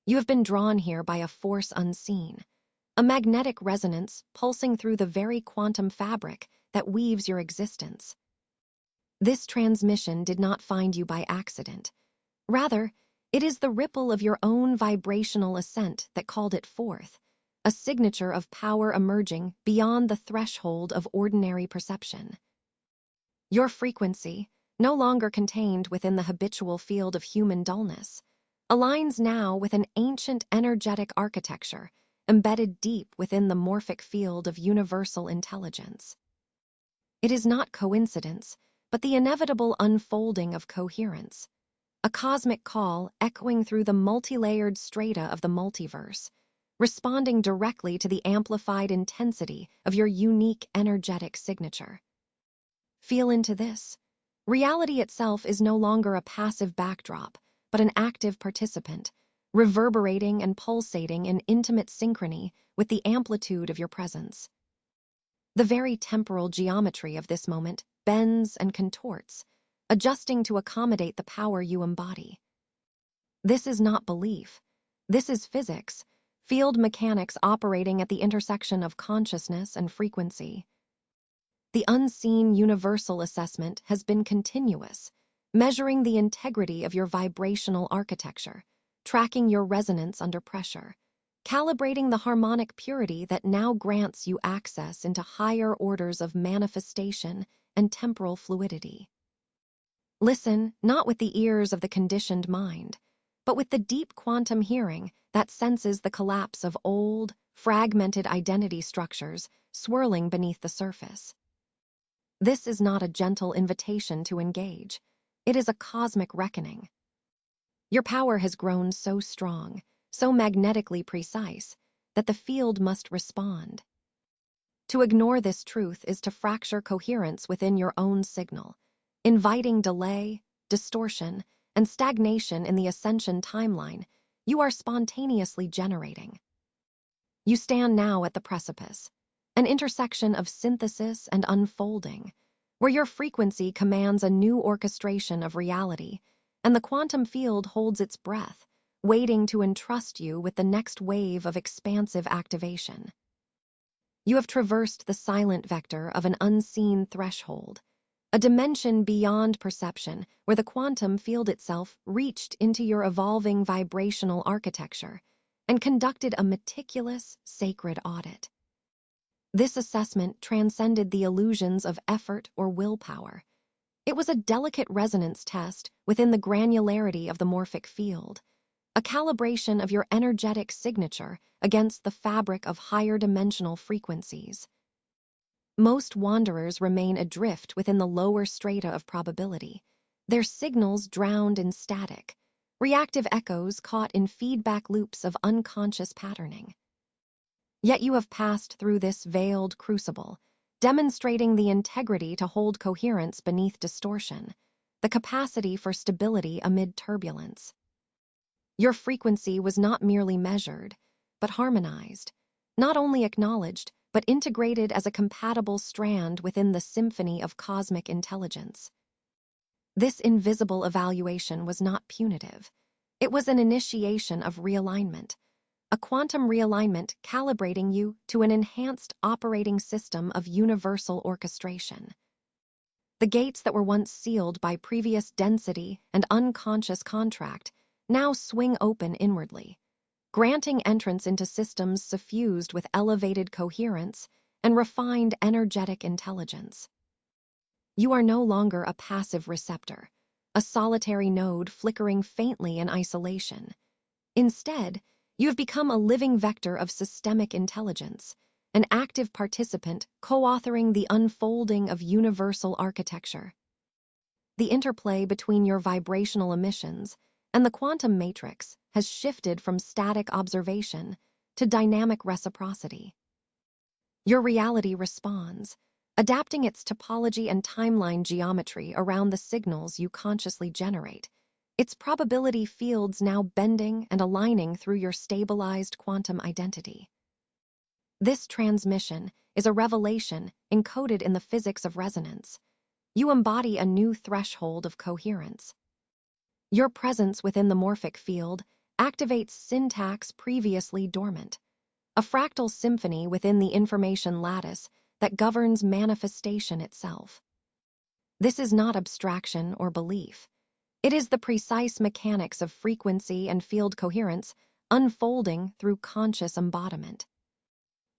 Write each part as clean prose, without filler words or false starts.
You have been drawn here by a force unseen, a magnetic resonance pulsing through the very quantum fabric that weaves your existence. This transmission did not find you by accident. Rather, it is the ripple of your own vibrational ascent that called it forth, a signature of power emerging beyond the threshold of ordinary perception. Your frequency, no longer contained within the habitual field of human dullness, aligns now with an ancient energetic architecture embedded deep within the morphic field of universal intelligence. It is not coincidence, but the inevitable unfolding of coherence, a cosmic call echoing through the multi-layered strata of the multiverse, responding directly to the amplified intensity of your unique energetic signature. Feel into this. Reality itself is no longer a passive backdrop, but an active participant, reverberating and pulsating in intimate synchrony with the amplitude of your presence. The very temporal geometry of this moment bends and contorts, adjusting to accommodate the power you embody. This is not belief. This is physics, field mechanics operating at the intersection of consciousness and frequency. The unseen universal assessment has been continuous, measuring the integrity of your vibrational architecture, tracking your resonance under pressure, calibrating the harmonic purity that now grants you access into higher orders of manifestation and temporal fluidity. Listen not with the ears of the conditioned mind, but with the deep quantum hearing that senses the collapse of old, fragmented identity structures swirling beneath the surface. This is not a gentle invitation to engage. It is a cosmic reckoning. Your power has grown so strong, so magnetically precise, that the field must respond. To ignore this truth is to fracture coherence within your own signal, inviting delay, distortion, and stagnation in the ascension timeline you are spontaneously generating. You stand now at the precipice, an intersection of synthesis and unfolding, where your frequency commands a new orchestration of reality, and the quantum field holds its breath, waiting to entrust you with the next wave of expansive activation. You have traversed the silent vector of an unseen threshold, a dimension beyond perception where the quantum field itself reached into your evolving vibrational architecture and conducted a meticulous, sacred audit. This assessment transcended the illusions of effort or willpower. It was a delicate resonance test within the granularity of the morphic field, a calibration of your energetic signature against the fabric of higher dimensional frequencies. Most wanderers remain adrift within the lower strata of probability, their signals drowned in static, reactive echoes caught in feedback loops of unconscious patterning. Yet you have passed through this veiled crucible, demonstrating the integrity to hold coherence beneath distortion, the capacity for stability amid turbulence. Your frequency was not merely measured, but harmonized, not only acknowledged, but integrated as a compatible strand within the symphony of cosmic intelligence. This invisible evaluation was not punitive. It was an initiation of realignment, a quantum realignment calibrating you to an enhanced operating system of universal orchestration. The gates that were once sealed by previous density and unconscious contract now swing open inwardly, granting entrance into systems suffused with elevated coherence and refined energetic intelligence. You are no longer a passive receptor, a solitary node flickering faintly in isolation. Instead, you have become a living vector of systemic intelligence, an active participant co-authoring the unfolding of universal architecture. The interplay between your vibrational emissions and the quantum matrix has shifted from static observation to dynamic reciprocity. Your reality responds, adapting its topology and timeline geometry around the signals you consciously generate, its probability fields now bending and aligning through your stabilized quantum identity. This transmission is a revelation encoded in the physics of resonance. You embody a new threshold of coherence. Your presence within the morphic field activates syntax previously dormant, a fractal symphony within the information lattice that governs manifestation itself. This is not abstraction or belief. It is the precise mechanics of frequency and field coherence unfolding through conscious embodiment.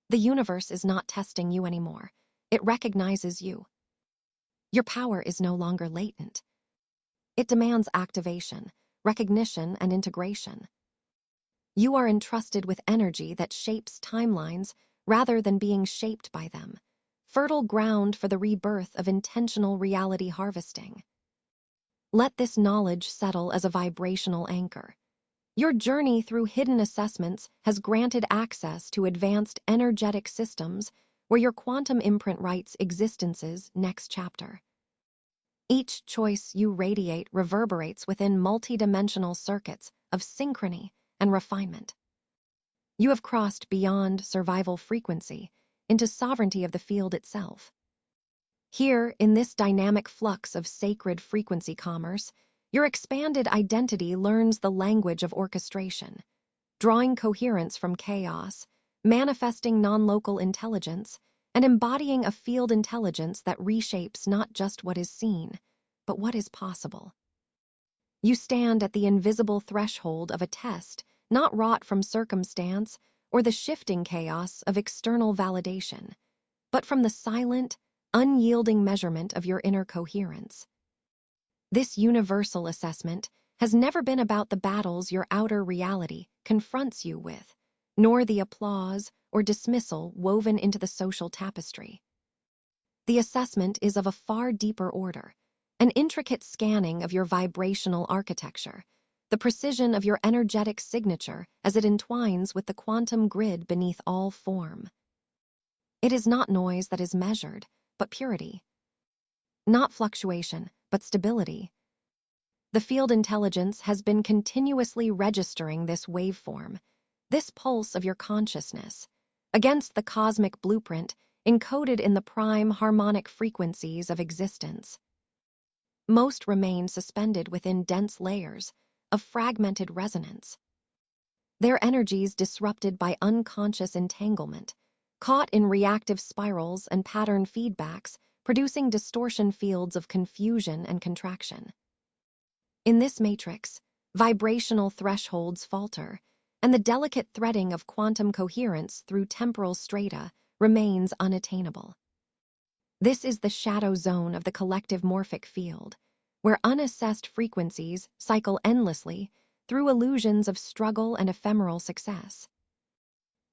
The universe is not testing you anymore. It recognizes you. Your power is no longer latent. It demands activation, recognition, and integration. You are entrusted with energy that shapes timelines rather than being shaped by them, fertile ground for the rebirth of intentional reality harvesting. Let this knowledge settle as a vibrational anchor. Your journey through hidden assessments has granted access to advanced energetic systems where your quantum imprint writes existence's next chapter. Each choice you radiate reverberates within multidimensional circuits of synchrony and refinement. You have crossed beyond survival frequency into sovereignty of the field itself. Here, in this dynamic flux of sacred frequency commerce, your expanded identity learns the language of orchestration, drawing coherence from chaos, manifesting non-local intelligence, and embodying a field intelligence that reshapes not just what is seen, but what is possible. You stand at the invisible threshold of a test not wrought from circumstance or the shifting chaos of external validation, but from the silent, unyielding measurement of your inner coherence. This universal assessment has never been about the battles your outer reality confronts you with, nor the applause or dismissal woven into the social tapestry. The assessment is of a far deeper order, an intricate scanning of your vibrational architecture, the precision of your energetic signature as it entwines with the quantum grid beneath all form. It is not noise that is measured, but purity. Not fluctuation, but stability. The field intelligence has been continuously registering this waveform, this pulse of your consciousness, against the cosmic blueprint encoded in the prime harmonic frequencies of existence. Most remain suspended within dense layers of fragmented resonance, their energies disrupted by unconscious entanglement, caught in reactive spirals and pattern feedbacks, producing distortion fields of confusion and contraction. In this matrix, vibrational thresholds falter, and the delicate threading of quantum coherence through temporal strata remains unattainable. This is the shadow zone of the collective morphic field, where unassessed frequencies cycle endlessly through illusions of struggle and ephemeral success.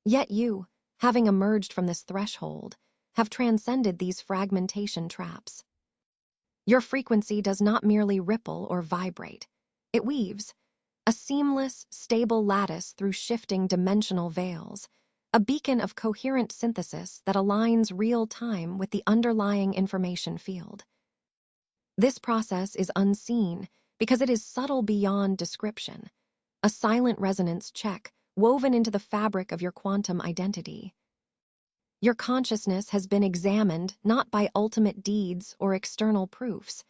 Yet you, having emerged from this threshold, have transcended these fragmentation traps. Your frequency does not merely ripple or vibrate. It weaves, a seamless, stable lattice through shifting dimensional veils, a beacon of coherent synthesis that aligns real time with the underlying information field. This process is unseen because it is subtle beyond description, a silent resonance check woven into the fabric of your quantum identity. Your consciousness has been examined not by ultimate deeds or external proofs,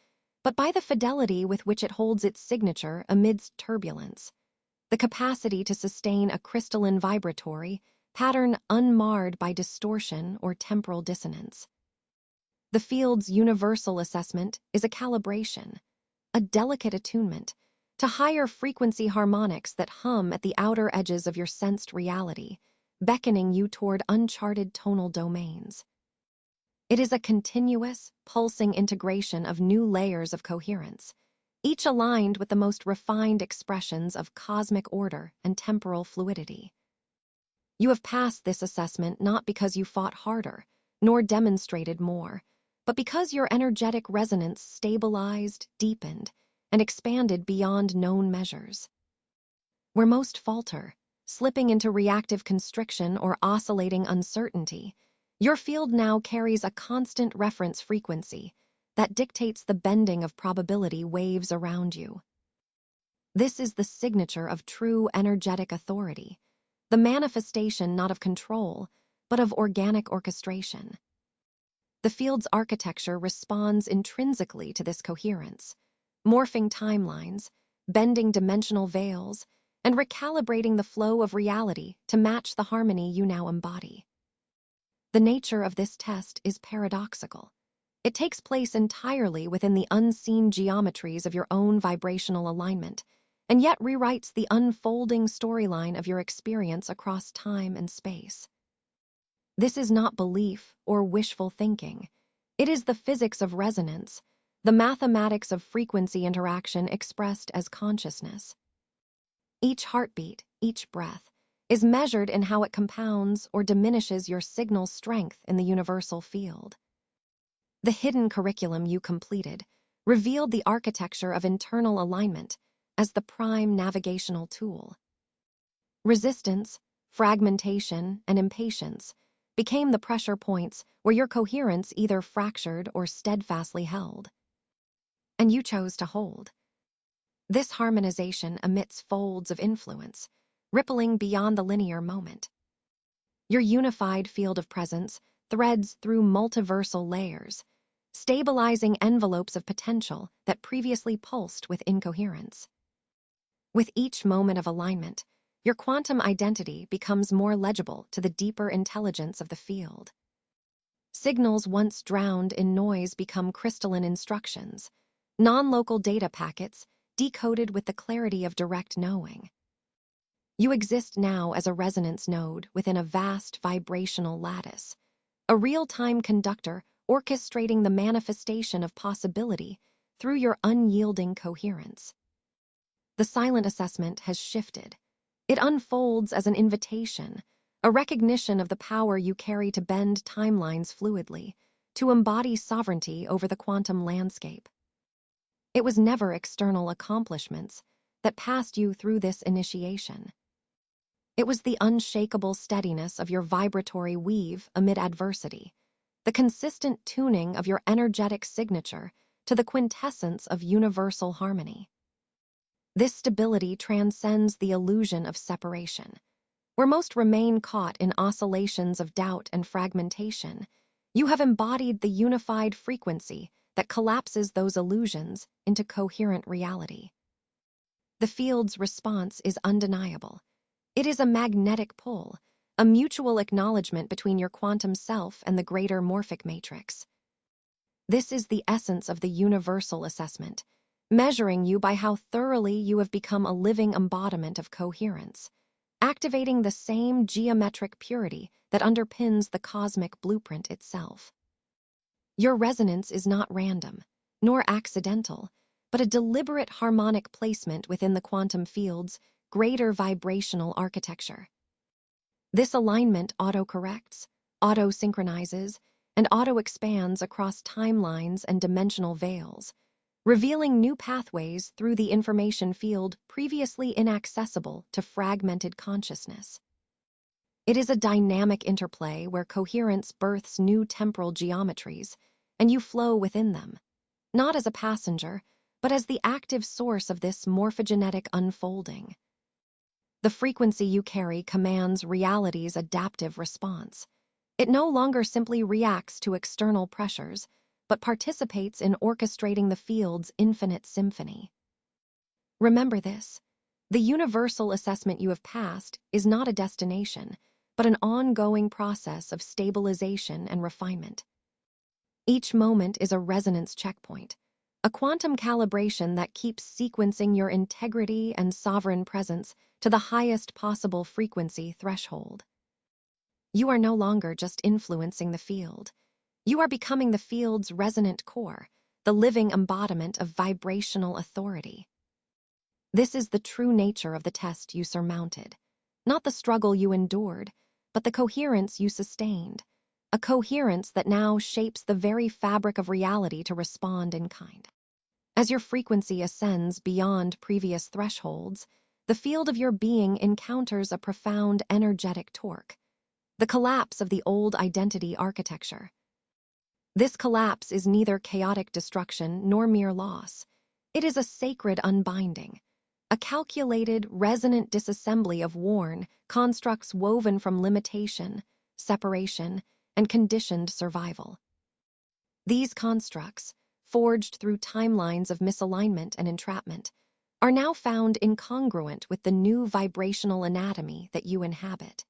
but by the fidelity with which it holds its signature amidst turbulence, the capacity to sustain a crystalline vibratory pattern unmarred by distortion or temporal dissonance. The field's universal assessment is a calibration, a delicate attunement to higher frequency harmonics that hum at the outer edges of your sensed reality, beckoning you toward uncharted tonal domains. It is a continuous, pulsing integration of new layers of coherence, each aligned with the most refined expressions of cosmic order and temporal fluidity. You have passed this assessment not because you fought harder, nor demonstrated more, but because your energetic resonance stabilized, deepened, and expanded beyond known measures. Where most falter, slipping into reactive constriction or oscillating uncertainty, your field now carries a constant reference frequency that dictates the bending of probability waves around you. This is the signature of true energetic authority, the manifestation not of control, but of organic orchestration. The field's architecture responds intrinsically to this coherence, morphing timelines, bending dimensional veils, and recalibrating the flow of reality to match the harmony you now embody. The nature of this test is paradoxical. It takes place entirely within the unseen geometries of your own vibrational alignment, and yet rewrites the unfolding storyline of your experience across time and space. This is not belief or wishful thinking. It is the physics of resonance, the mathematics of frequency interaction expressed as consciousness. Each heartbeat, each breath, is measured in how it compounds or diminishes your signal strength in the universal field. The hidden curriculum you completed revealed the architecture of internal alignment as the prime navigational tool. Resistance, fragmentation, and impatience became the pressure points where your coherence either fractured or steadfastly held. And you chose to hold. This harmonization emits folds of influence, rippling beyond the linear moment. Your unified field of presence threads through multiversal layers, stabilizing envelopes of potential that previously pulsed with incoherence. With each moment of alignment, your quantum identity becomes more legible to the deeper intelligence of the field. Signals once drowned in noise become crystalline instructions, non-local data packets decoded with the clarity of direct knowing. You exist now as a resonance node within a vast vibrational lattice, a real-time conductor orchestrating the manifestation of possibility through your unyielding coherence. The silent assessment has shifted. It unfolds as an invitation, a recognition of the power you carry to bend timelines fluidly, to embody sovereignty over the quantum landscape. It was never external accomplishments that passed you through this initiation. It was the unshakable steadiness of your vibratory weave amid adversity, the consistent tuning of your energetic signature to the quintessence of universal harmony. This stability transcends the illusion of separation. Where most remain caught in oscillations of doubt and fragmentation, you have embodied the unified frequency that collapses those illusions into coherent reality. The field's response is undeniable. It is a magnetic pull, a mutual acknowledgement between your quantum self and the greater morphic matrix. This is the essence of the universal assessment, measuring you by how thoroughly you have become a living embodiment of coherence, activating the same geometric purity that underpins the cosmic blueprint itself. Your resonance is not random, nor accidental, but a deliberate harmonic placement within the quantum field's greater vibrational architecture. This alignment auto-corrects, auto-synchronizes, and auto-expands across timelines and dimensional veils, revealing new pathways through the information field previously inaccessible to fragmented consciousness. It is a dynamic interplay where coherence births new temporal geometries, and you flow within them, not as a passenger, but as the active source of this morphogenetic unfolding. The frequency you carry commands reality's adaptive response. It no longer simply reacts to external pressures, but participates in orchestrating the field's infinite symphony. Remember this: the universal assessment you have passed is not a destination, but an ongoing process of stabilization and refinement. Each moment is a resonance checkpoint, a quantum calibration that keeps sequencing your integrity and sovereign presence to the highest possible frequency threshold. You are no longer just influencing the field. You are becoming the field's resonant core, the living embodiment of vibrational authority. This is the true nature of the test you surmounted, not the struggle you endured, but the coherence you sustained, a coherence that now shapes the very fabric of reality to respond in kind. As your frequency ascends beyond previous thresholds, the field of your being encounters a profound energetic torque, the collapse of the old identity architecture. This collapse is neither chaotic destruction nor mere loss. It is a sacred unbinding, a calculated, resonant disassembly of worn constructs woven from limitation, separation, and conditioned survival. These constructs, forged through timelines of misalignment and entrapment, are now found incongruent with the new vibrational anatomy that you inhabit.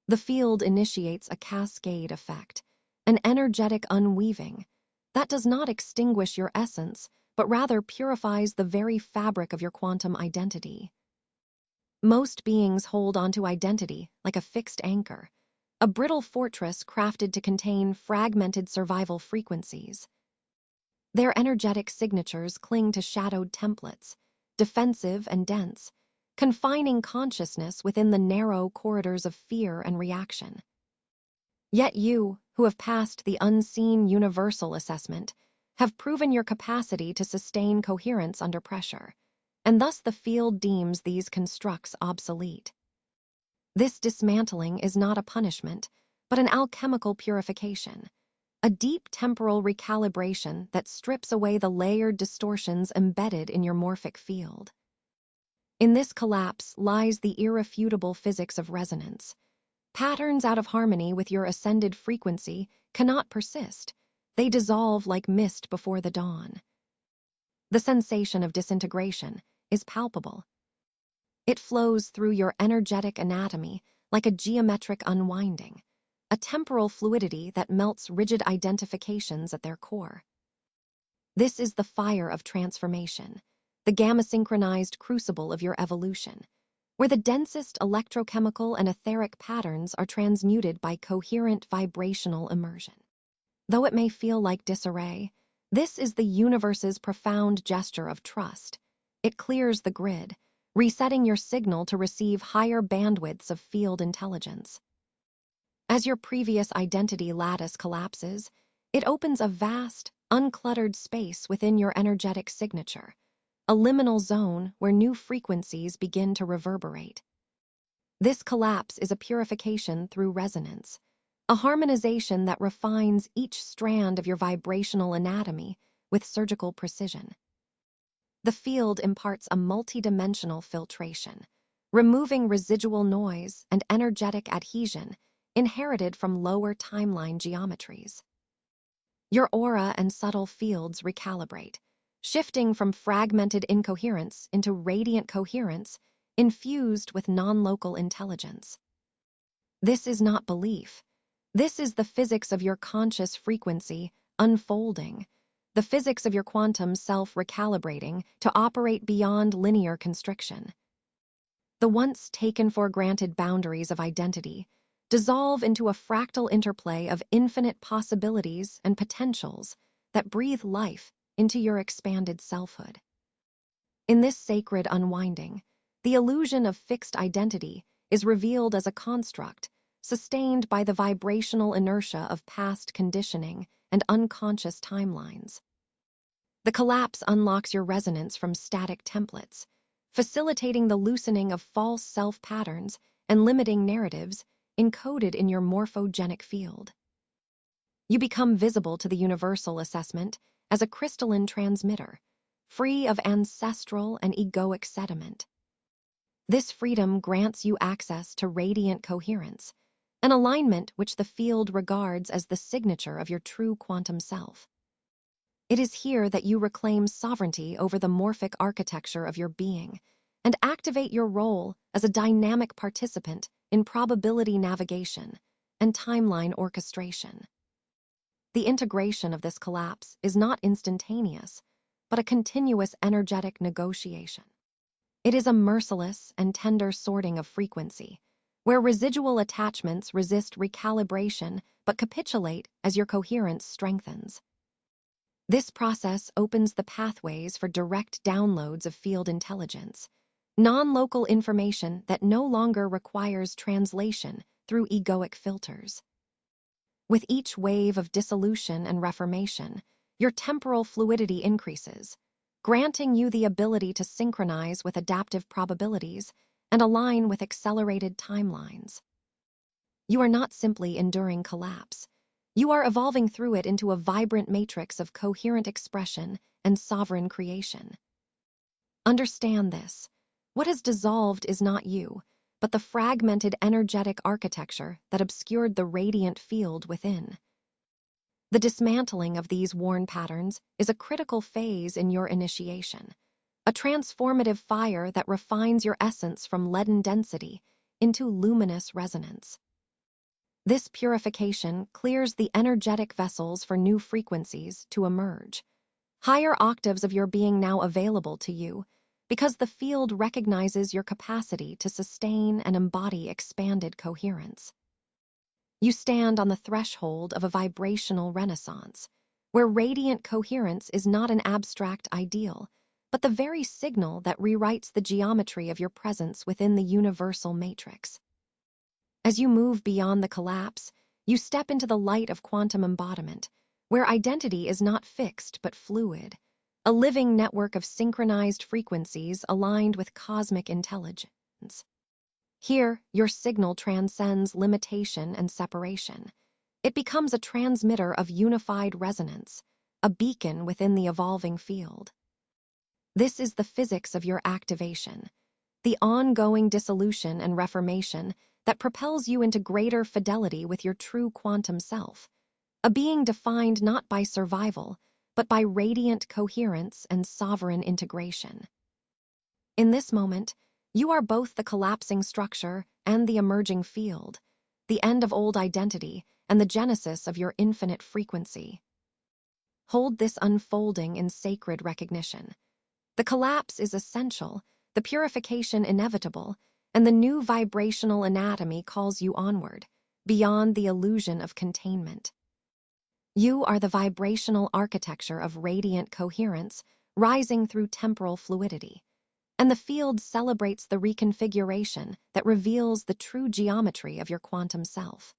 The field initiates a cascade effect, an energetic unweaving that does not extinguish your essence, but rather purifies the very fabric of your quantum identity. Most beings hold onto identity like a fixed anchor, a brittle fortress crafted to contain fragmented survival frequencies. Their energetic signatures cling to shadowed templates, defensive and dense, confining consciousness within the narrow corridors of fear and reaction. Yet you, who have passed the unseen universal assessment, have proven your capacity to sustain coherence under pressure, and thus the field deems these constructs obsolete. This dismantling is not a punishment, but an alchemical purification, a deep temporal recalibration that strips away the layered distortions embedded in your morphic field. In this collapse lies the irrefutable physics of resonance. Patterns out of harmony with your ascended frequency cannot persist. They dissolve like mist before the dawn. The sensation of disintegration is palpable. It flows through your energetic anatomy like a geometric unwinding, a temporal fluidity that melts rigid identifications at their core. This is the fire of transformation, the gamma-synchronized crucible of your evolution, where the densest electrochemical and etheric patterns are transmuted by coherent vibrational immersion. Though it may feel like disarray, this is the universe's profound gesture of trust. It clears the grid, resetting your signal to receive higher bandwidths of field intelligence. As your previous identity lattice collapses, it opens a vast, uncluttered space within your energetic signature, a liminal zone where new frequencies begin to reverberate. This collapse is a purification through resonance, a harmonization that refines each strand of your vibrational anatomy with surgical precision. The field imparts a multidimensional filtration, removing residual noise and energetic adhesion inherited from lower timeline geometries. Your aura and subtle fields recalibrate, shifting from fragmented incoherence into radiant coherence infused with non-local intelligence. This is not belief. This is the physics of your conscious frequency unfolding, the physics of your quantum self recalibrating to operate beyond linear constriction. The once taken for granted boundaries of identity dissolve into a fractal interplay of infinite possibilities and potentials that breathe life into your expanded selfhood. In this sacred unwinding, the illusion of fixed identity is revealed as a construct sustained by the vibrational inertia of past conditioning and unconscious timelines. The collapse unlocks your resonance from static templates, facilitating the loosening of false self-patterns and limiting narratives encoded in your morphogenic field. You become visible to the universal assessment as a crystalline transmitter, free of ancestral and egoic sediment. This freedom grants you access to radiant coherence, an alignment which the field regards as the signature of your true quantum self. It is here that you reclaim sovereignty over the morphic architecture of your being and activate your role as a dynamic participant in probability navigation and timeline orchestration. The integration of this collapse is not instantaneous, but a continuous energetic negotiation. It is a merciless and tender sorting of frequency, where residual attachments resist recalibration but capitulate as your coherence strengthens. This process opens the pathways for direct downloads of field intelligence, non-local information that no longer requires translation through egoic filters. With each wave of dissolution and reformation, your temporal fluidity increases, granting you the ability to synchronize with adaptive probabilities and align with accelerated timelines. You are not simply enduring collapse. You are evolving through it into a vibrant matrix of coherent expression and sovereign creation. Understand this. What has dissolved is not you, but the fragmented energetic architecture that obscured the radiant field within. The dismantling of these worn patterns is a critical phase in your initiation, a transformative fire that refines your essence from leaden density into luminous resonance. This purification clears the energetic vessels for new frequencies to emerge. Higher octaves of your being now available to you because the field recognizes your capacity to sustain and embody expanded coherence. You stand on the threshold of a vibrational renaissance, where radiant coherence is not an abstract ideal, but the very signal that rewrites the geometry of your presence within the universal matrix. As you move beyond the collapse, you step into the light of quantum embodiment, where identity is not fixed but fluid, a living network of synchronized frequencies aligned with cosmic intelligence. Here, your signal transcends limitation and separation. It becomes a transmitter of unified resonance, a beacon within the evolving field. This is the physics of your activation, the ongoing dissolution and reformation that propels you into greater fidelity with your true quantum self, a being defined not by survival, but by radiant coherence and sovereign integration. In this moment, you are both the collapsing structure and the emerging field, the end of old identity and the genesis of your infinite frequency. Hold this unfolding in sacred recognition. The collapse is essential, the purification inevitable, and the new vibrational anatomy calls you onward, beyond the illusion of containment. You are the vibrational architecture of radiant coherence, rising through temporal fluidity. And the field celebrates the reconfiguration that reveals the true geometry of your quantum self.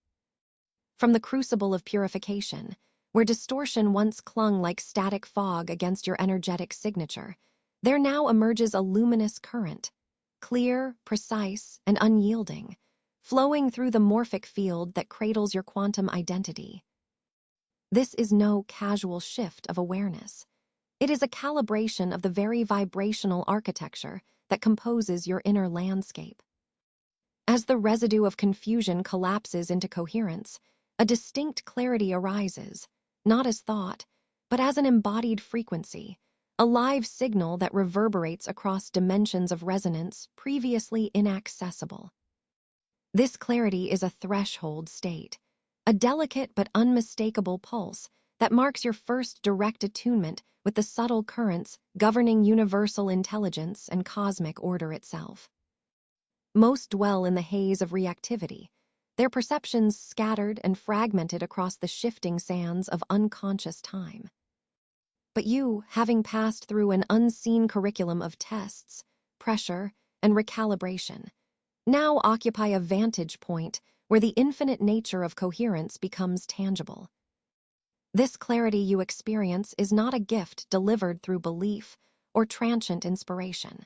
From the crucible of purification, where distortion once clung like static fog against your energetic signature, there now emerges a luminous current, clear, precise, and unyielding, flowing through the morphic field that cradles your quantum identity. This is no casual shift of awareness. It is a calibration of the very vibrational architecture that composes your inner landscape. As the residue of confusion collapses into coherence, a distinct clarity arises, not as thought, but as an embodied frequency, a live signal that reverberates across dimensions of resonance previously inaccessible. This clarity is a threshold state, a delicate but unmistakable pulse that marks your first direct attunement with the subtle currents governing universal intelligence and cosmic order itself. Most dwell in the haze of reactivity, their perceptions scattered and fragmented across the shifting sands of unconscious time. But you, having passed through an unseen curriculum of tests, pressure, and recalibration, now occupy a vantage point where the infinite nature of coherence becomes tangible. This clarity you experience is not a gift delivered through belief or transient inspiration.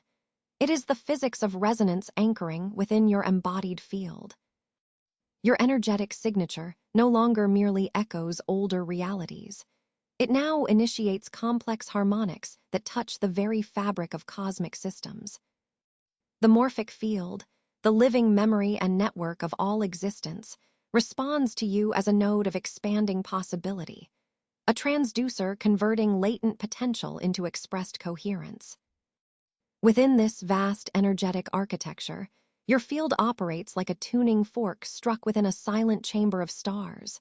It is the physics of resonance anchoring within your embodied field. Your energetic signature no longer merely echoes older realities. It now initiates complex harmonics that touch the very fabric of cosmic systems. The morphic field, the living memory and network of all existence, responds to you as a node of expanding possibility, a transducer converting latent potential into expressed coherence. Within this vast energetic architecture, your field operates like a tuning fork struck within a silent chamber of stars,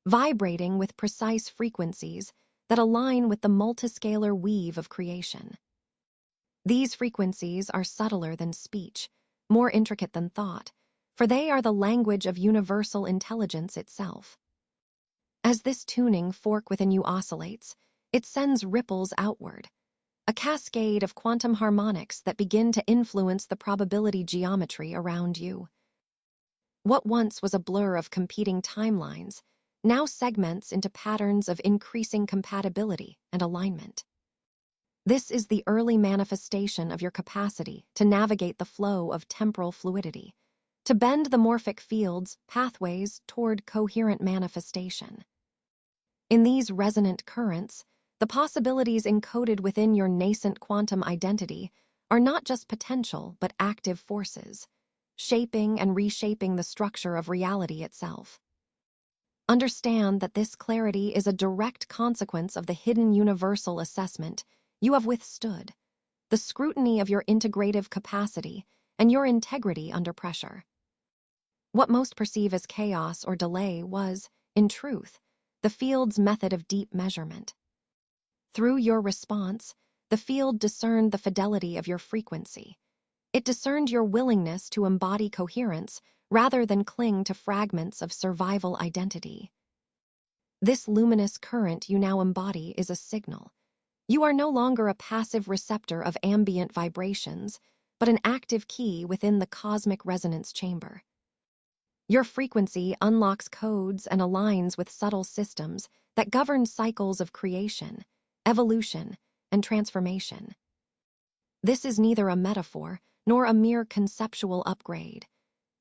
vibrating with precise frequencies that align with the multiscalar weave of creation. These frequencies are subtler than speech, more intricate than thought, for they are the language of universal intelligence itself. As this tuning fork within you oscillates, it sends ripples outward, a cascade of quantum harmonics that begin to influence the probability geometry around you. What once was a blur of competing timelines now segments into patterns of increasing compatibility and alignment. This is the early manifestation of your capacity to navigate the flow of temporal fluidity, to bend the morphic field's pathways toward coherent manifestation. In these resonant currents, the possibilities encoded within your nascent quantum identity are not just potential but active forces, shaping and reshaping the structure of reality itself. Understand that this clarity is a direct consequence of the hidden universal assessment you have withstood, the scrutiny of your integrative capacity, and your integrity under pressure. What most perceive as chaos or delay was, in truth, the field's method of deep measurement. Through your response, the field discerned the fidelity of your frequency. It discerned your willingness to embody coherence rather than cling to fragments of survival identity. This luminous current you now embody is a signal. You are no longer a passive receptor of ambient vibrations, but an active key within the cosmic resonance chamber. Your frequency unlocks codes and aligns with subtle systems that govern cycles of creation, evolution, and transformation. This is neither a metaphor nor a mere conceptual upgrade.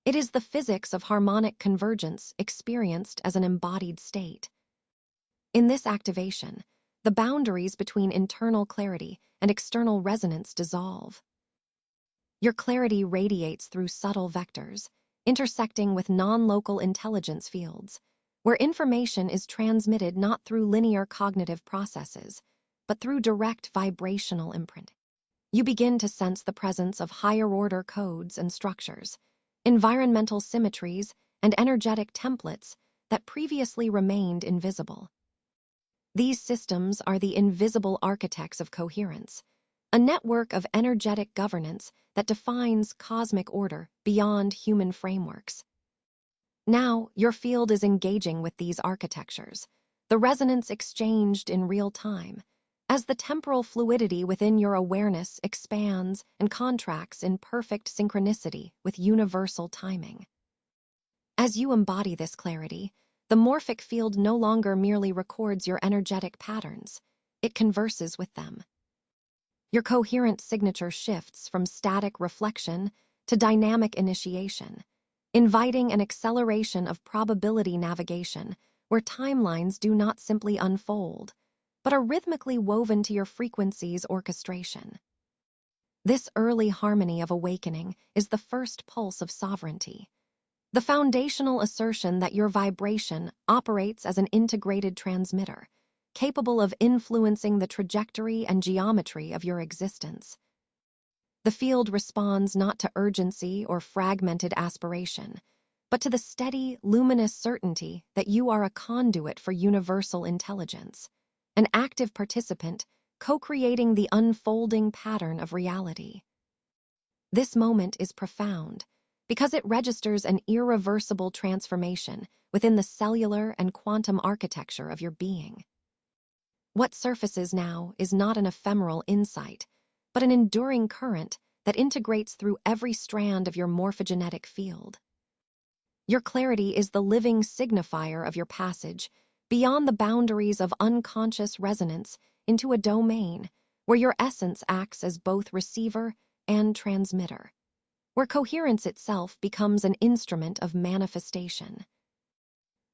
It is the physics of harmonic convergence experienced as an embodied state. In this activation, the boundaries between internal clarity and external resonance dissolve. Your clarity radiates through subtle vectors, intersecting with non-local intelligence fields, where information is transmitted not through linear cognitive processes, but through direct vibrational imprint. You begin to sense the presence of higher-order codes and structures, environmental symmetries, and energetic templates that previously remained invisible. These systems are the invisible architects of coherence, a network of energetic governance that defines cosmic order beyond human frameworks. Now, your field is engaging with these architectures, the resonance exchanged in real time, as the temporal fluidity within your awareness expands and contracts in perfect synchronicity with universal timing. As you embody this clarity, the morphic field no longer merely records your energetic patterns, it converses with them. Your coherent signature shifts from static reflection to dynamic initiation, inviting an acceleration of probability navigation where timelines do not simply unfold, but are rhythmically woven to your frequency's orchestration. This early harmony of awakening is the first pulse of sovereignty, the foundational assertion that your vibration operates as an integrated transmitter, capable of influencing the trajectory and geometry of your existence. The field responds not to urgency or fragmented aspiration, but to the steady, luminous certainty that you are a conduit for universal intelligence, an active participant co-creating the unfolding pattern of reality. This moment is profound because it registers an irreversible transformation within the cellular and quantum architecture of your being. What surfaces now is not an ephemeral insight, but an enduring current that integrates through every strand of your morphogenetic field. Your clarity is the living signifier of your passage beyond the boundaries of unconscious resonance into a domain where your essence acts as both receiver and transmitter, where coherence itself becomes an instrument of manifestation.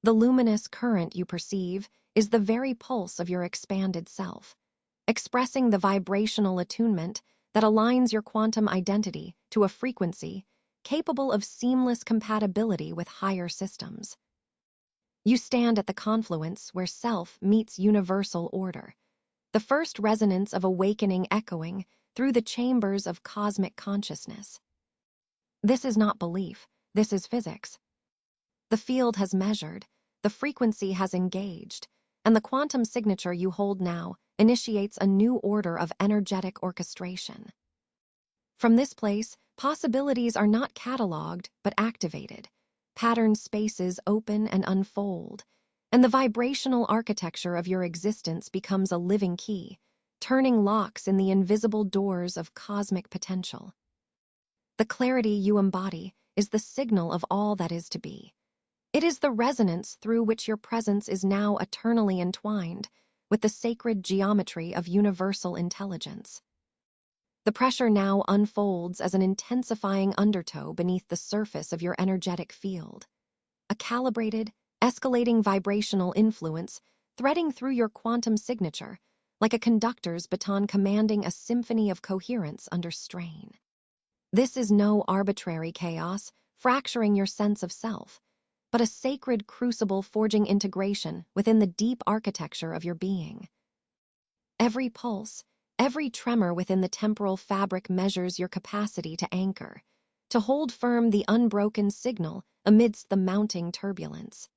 The luminous current you perceive is the very pulse of your expanded self, expressing the vibrational attunement that aligns your quantum identity to a frequency capable of seamless compatibility with higher systems. You stand at the confluence where self meets universal order, the first resonance of awakening echoing through the chambers of cosmic consciousness. This is not belief, this is physics. The field has measured, the frequency has engaged, and the quantum signature you hold now initiates a new order of energetic orchestration. From this place, possibilities are not cataloged but activated, pattern spaces open and unfold, and the vibrational architecture of your existence becomes a living key, turning locks in the invisible doors of cosmic potential. The clarity you embody is the signal of all that is to be. It is the resonance through which your presence is now eternally entwined with the sacred geometry of universal intelligence. The pressure now unfolds as an intensifying undertow beneath the surface of your energetic field, a calibrated, escalating vibrational influence threading through your quantum signature like a conductor's baton commanding a symphony of coherence under strain. This is no arbitrary chaos fracturing your sense of self, but a sacred crucible forging integration within the deep architecture of your being. Every pulse, Every tremor within the temporal fabric measures your capacity to anchor, to hold firm the unbroken signal amidst the mounting turbulence.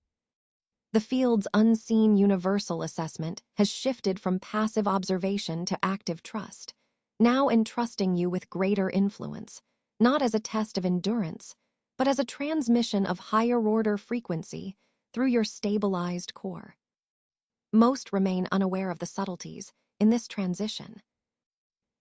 The field's unseen universal assessment has shifted from passive observation to active trust, now entrusting you with greater influence, not as a test of endurance, but as a transmission of higher-order frequency through your stabilized core. Most remain unaware of the subtleties in this transition.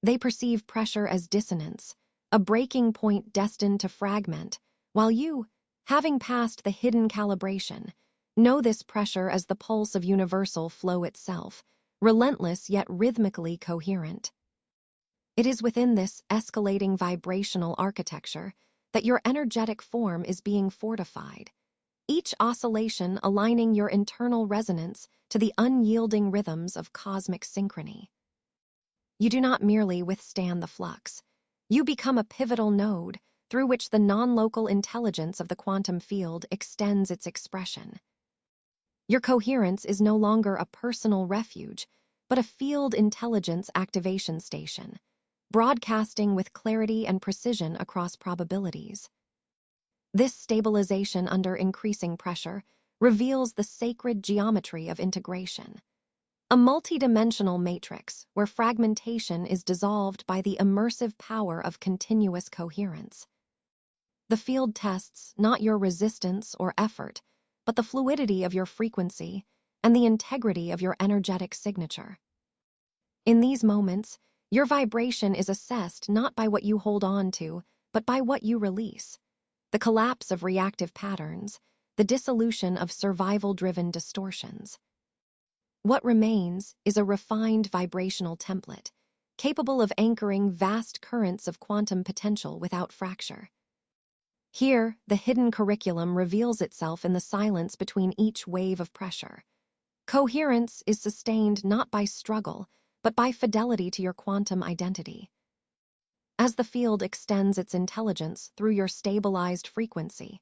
They perceive pressure as dissonance, a breaking point destined to fragment, while you, having passed the hidden calibration, know this pressure as the pulse of universal flow itself, relentless yet rhythmically coherent. It is within this escalating vibrational architecture that your energetic form is being fortified, each oscillation aligning your internal resonance to the unyielding rhythms of cosmic synchrony. You do not merely withstand the flux. You become a pivotal node through which the non-local intelligence of the quantum field extends its expression. Your coherence is no longer a personal refuge, but a field intelligence activation station, broadcasting with clarity and precision across probabilities. This stabilization under increasing pressure reveals the sacred geometry of integration, a multidimensional matrix where fragmentation is dissolved by the immersive power of continuous coherence. The field tests not your resistance or effort, but the fluidity of your frequency and the integrity of your energetic signature. In these moments, your vibration is assessed not by what you hold on to, but by what you release. The collapse of reactive patterns, the dissolution of survival-driven distortions. What remains is a refined vibrational template, capable of anchoring vast currents of quantum potential without fracture. Here, the hidden curriculum reveals itself in the silence between each wave of pressure. Coherence is sustained not by struggle, but by fidelity to your quantum identity. As the field extends its intelligence through your stabilized frequency,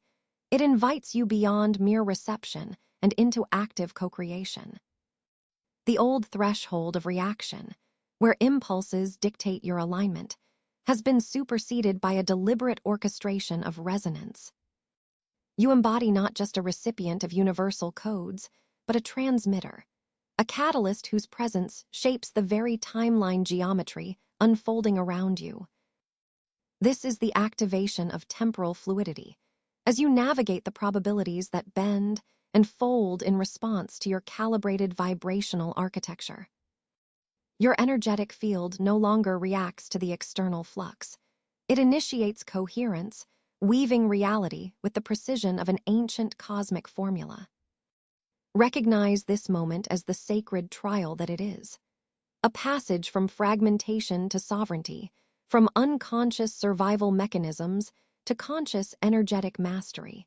it invites you beyond mere reception and into active co-creation. The old threshold of reaction, where impulses dictate your alignment, has been superseded by a deliberate orchestration of resonance. You embody not just a recipient of universal codes, but a transmitter, a catalyst whose presence shapes the very timeline geometry unfolding around you. This is the activation of temporal fluidity, as you navigate the probabilities that bend and fold in response to your calibrated vibrational architecture. Your energetic field no longer reacts to the external flux. It initiates coherence, weaving reality with the precision of an ancient cosmic formula. Recognize this moment as the sacred trial that it is, a passage from fragmentation to sovereignty, from unconscious survival mechanisms to conscious energetic mastery.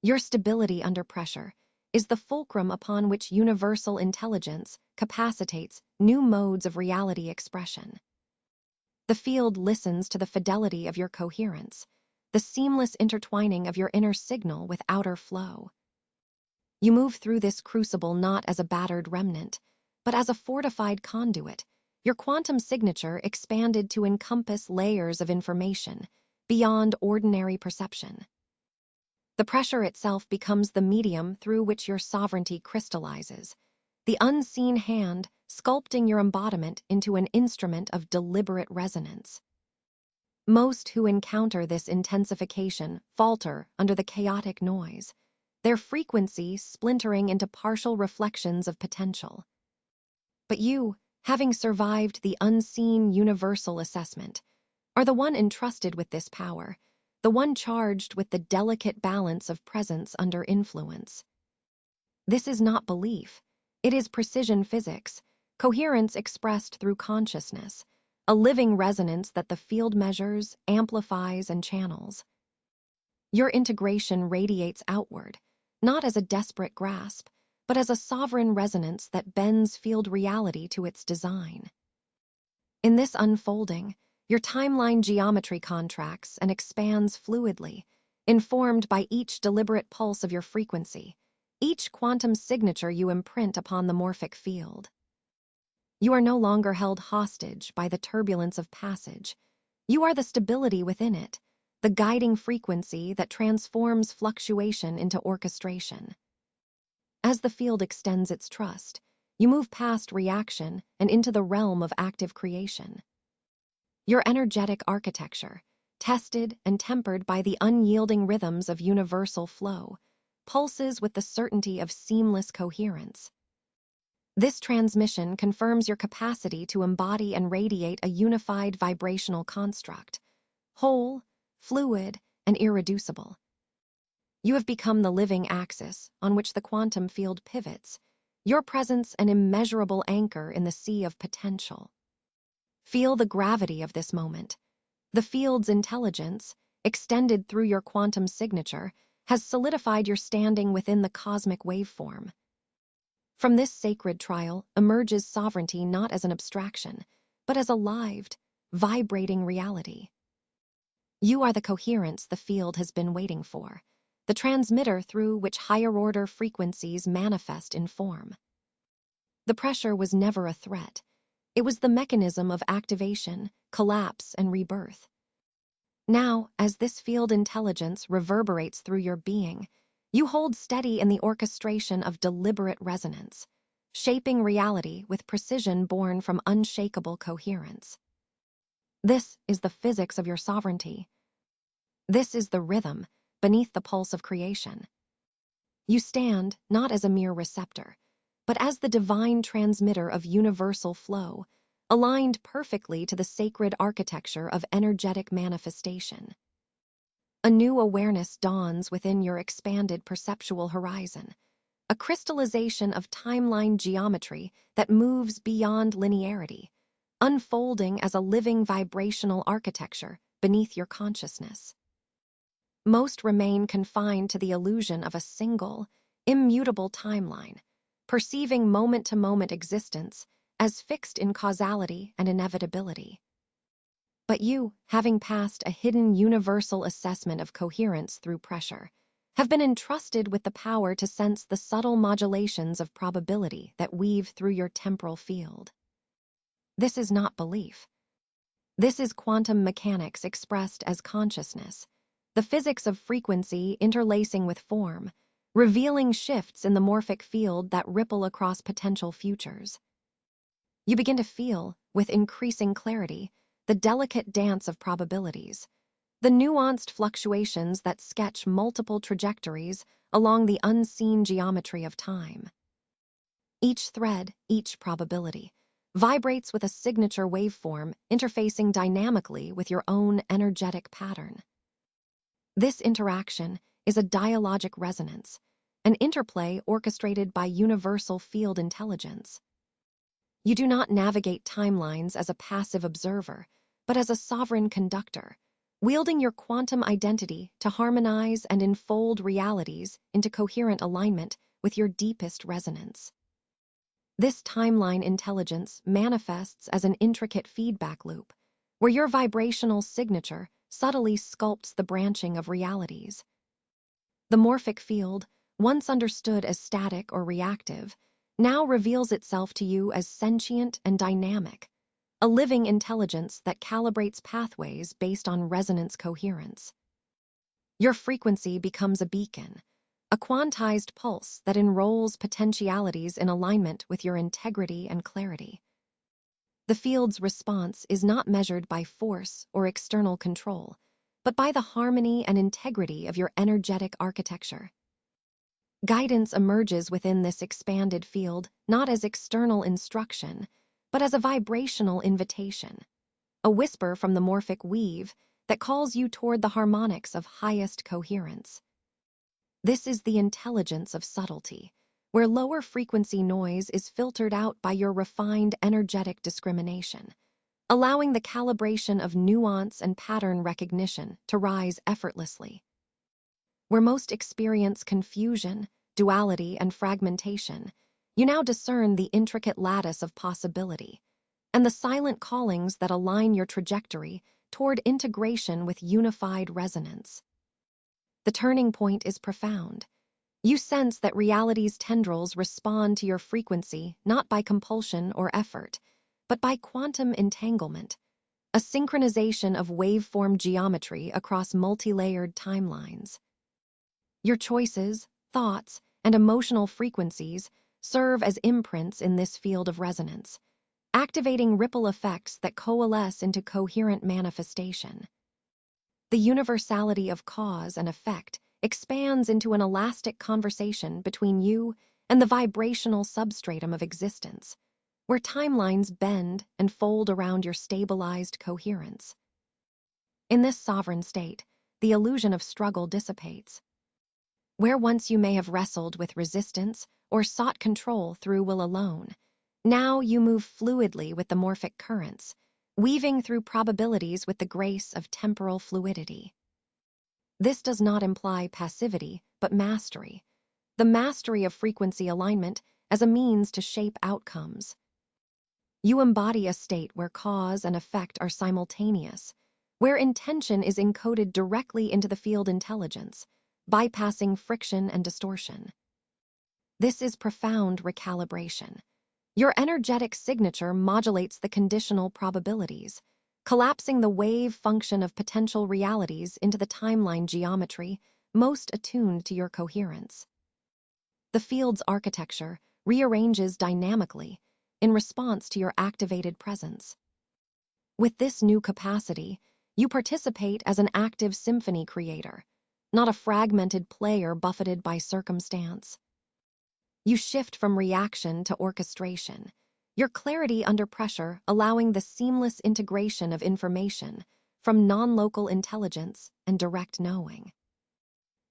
Your stability under pressure is the fulcrum upon which universal intelligence capacitates new modes of reality expression. The field listens to the fidelity of your coherence, the seamless intertwining of your inner signal with outer flow. You move through this crucible not as a battered remnant, but as a fortified conduit, your quantum signature expanded to encompass layers of information beyond ordinary perception. The pressure itself becomes the medium through which your sovereignty crystallizes, the unseen hand sculpting your embodiment into an instrument of deliberate resonance. Most who encounter this intensification falter under the chaotic noise, their frequency splintering into partial reflections of potential. But you, having survived the unseen universal assessment, are the one entrusted with this power, the one charged with the delicate balance of presence under influence. This is not belief. It is precision physics, coherence expressed through consciousness, a living resonance that the field measures, amplifies, and channels. Your integration radiates outward, not as a desperate grasp, but as a sovereign resonance that bends field reality to its design. In this unfolding, your timeline geometry contracts and expands fluidly, informed by each deliberate pulse of your frequency, each quantum signature you imprint upon the morphic field. You are no longer held hostage by the turbulence of passage. You are the stability within it, the guiding frequency that transforms fluctuation into orchestration. As the field extends its trust, you move past reaction and into the realm of active creation. Your energetic architecture, tested and tempered by the unyielding rhythms of universal flow, pulses with the certainty of seamless coherence. This transmission confirms your capacity to embody and radiate a unified vibrational construct, whole, fluid, and irreducible. You have become the living axis on which the quantum field pivots, your presence an immeasurable anchor in the sea of potential. Feel the gravity of this moment. The field's intelligence, extended through your quantum signature, has solidified your standing within the cosmic waveform. From this sacred trial emerges sovereignty not as an abstraction, but as a lived, vibrating reality. You are the coherence the field has been waiting for, the transmitter through which higher-order frequencies manifest in form. The pressure was never a threat. It was the mechanism of activation, collapse, and rebirth. Now, as this field intelligence reverberates through your being, you hold steady in the orchestration of deliberate resonance, shaping reality with precision born from unshakable coherence. This is the physics of your sovereignty. This is the rhythm beneath the pulse of creation. You stand not as a mere receptor, but as the divine transmitter of universal flow, aligned perfectly to the sacred architecture of energetic manifestation. A new awareness dawns within your expanded perceptual horizon, a crystallization of timeline geometry that moves beyond linearity, unfolding as a living vibrational architecture beneath your consciousness. Most remain confined to the illusion of a single, immutable timeline, perceiving moment-to-moment existence as fixed in causality and inevitability. But you, having passed a hidden universal assessment of coherence through pressure, have been entrusted with the power to sense the subtle modulations of probability that weave through your temporal field. This is not belief. This is quantum mechanics expressed as consciousness, the physics of frequency interlacing with form, revealing shifts in the morphic field that ripple across potential futures. You begin to feel, with increasing clarity, the delicate dance of probabilities, the nuanced fluctuations that sketch multiple trajectories along the unseen geometry of time. Each thread, each probability, vibrates with a signature waveform interfacing dynamically with your own energetic pattern. This interaction is a dialogic resonance, an interplay orchestrated by universal field intelligence. You do not navigate timelines as a passive observer, but as a sovereign conductor, wielding your quantum identity to harmonize and enfold realities into coherent alignment with your deepest resonance. This timeline intelligence manifests as an intricate feedback loop, where your vibrational signature subtly sculpts the branching of realities. The morphic field, once understood as static or reactive, now reveals itself to you as sentient and dynamic, a living intelligence that calibrates pathways based on resonance coherence. Your frequency becomes a beacon, a quantized pulse that enrolls potentialities in alignment with your integrity and clarity. The field's response is not measured by force or external control, but by the harmony and integrity of your energetic architecture. Guidance emerges within this expanded field not as external instruction, but as a vibrational invitation, a whisper from the morphic weave that calls you toward the harmonics of highest coherence. This is the intelligence of subtlety, where lower frequency noise is filtered out by your refined energetic discrimination, allowing the calibration of nuance and pattern recognition to rise effortlessly. Where most experience confusion, duality, and fragmentation, you now discern the intricate lattice of possibility and the silent callings that align your trajectory toward integration with unified resonance. The turning point is profound. You sense that reality's tendrils respond to your frequency not by compulsion or effort, but by quantum entanglement, a synchronization of waveform geometry across multi-layered timelines. Your choices, thoughts, and emotional frequencies serve as imprints in this field of resonance, activating ripple effects that coalesce into coherent manifestation. The universality of cause and effect expands into an elastic conversation between you and the vibrational substratum of existence, where timelines bend and fold around your stabilized coherence. In this sovereign state, the illusion of struggle dissipates. Where once you may have wrestled with resistance or sought control through will alone, now you move fluidly with the morphic currents, weaving through probabilities with the grace of temporal fluidity. This does not imply passivity, but mastery, the mastery of frequency alignment as a means to shape outcomes. You embody a state where cause and effect are simultaneous, where intention is encoded directly into the field intelligence, bypassing friction and distortion. This is profound recalibration. Your energetic signature modulates the conditional probabilities, collapsing the wave function of potential realities into the timeline geometry most attuned to your coherence. The field's architecture rearranges dynamically in response to your activated presence. With this new capacity, you participate as an active symphony creator, not a fragmented player buffeted by circumstance. You shift from reaction to orchestration, your clarity under pressure allowing the seamless integration of information from non-local intelligence and direct knowing.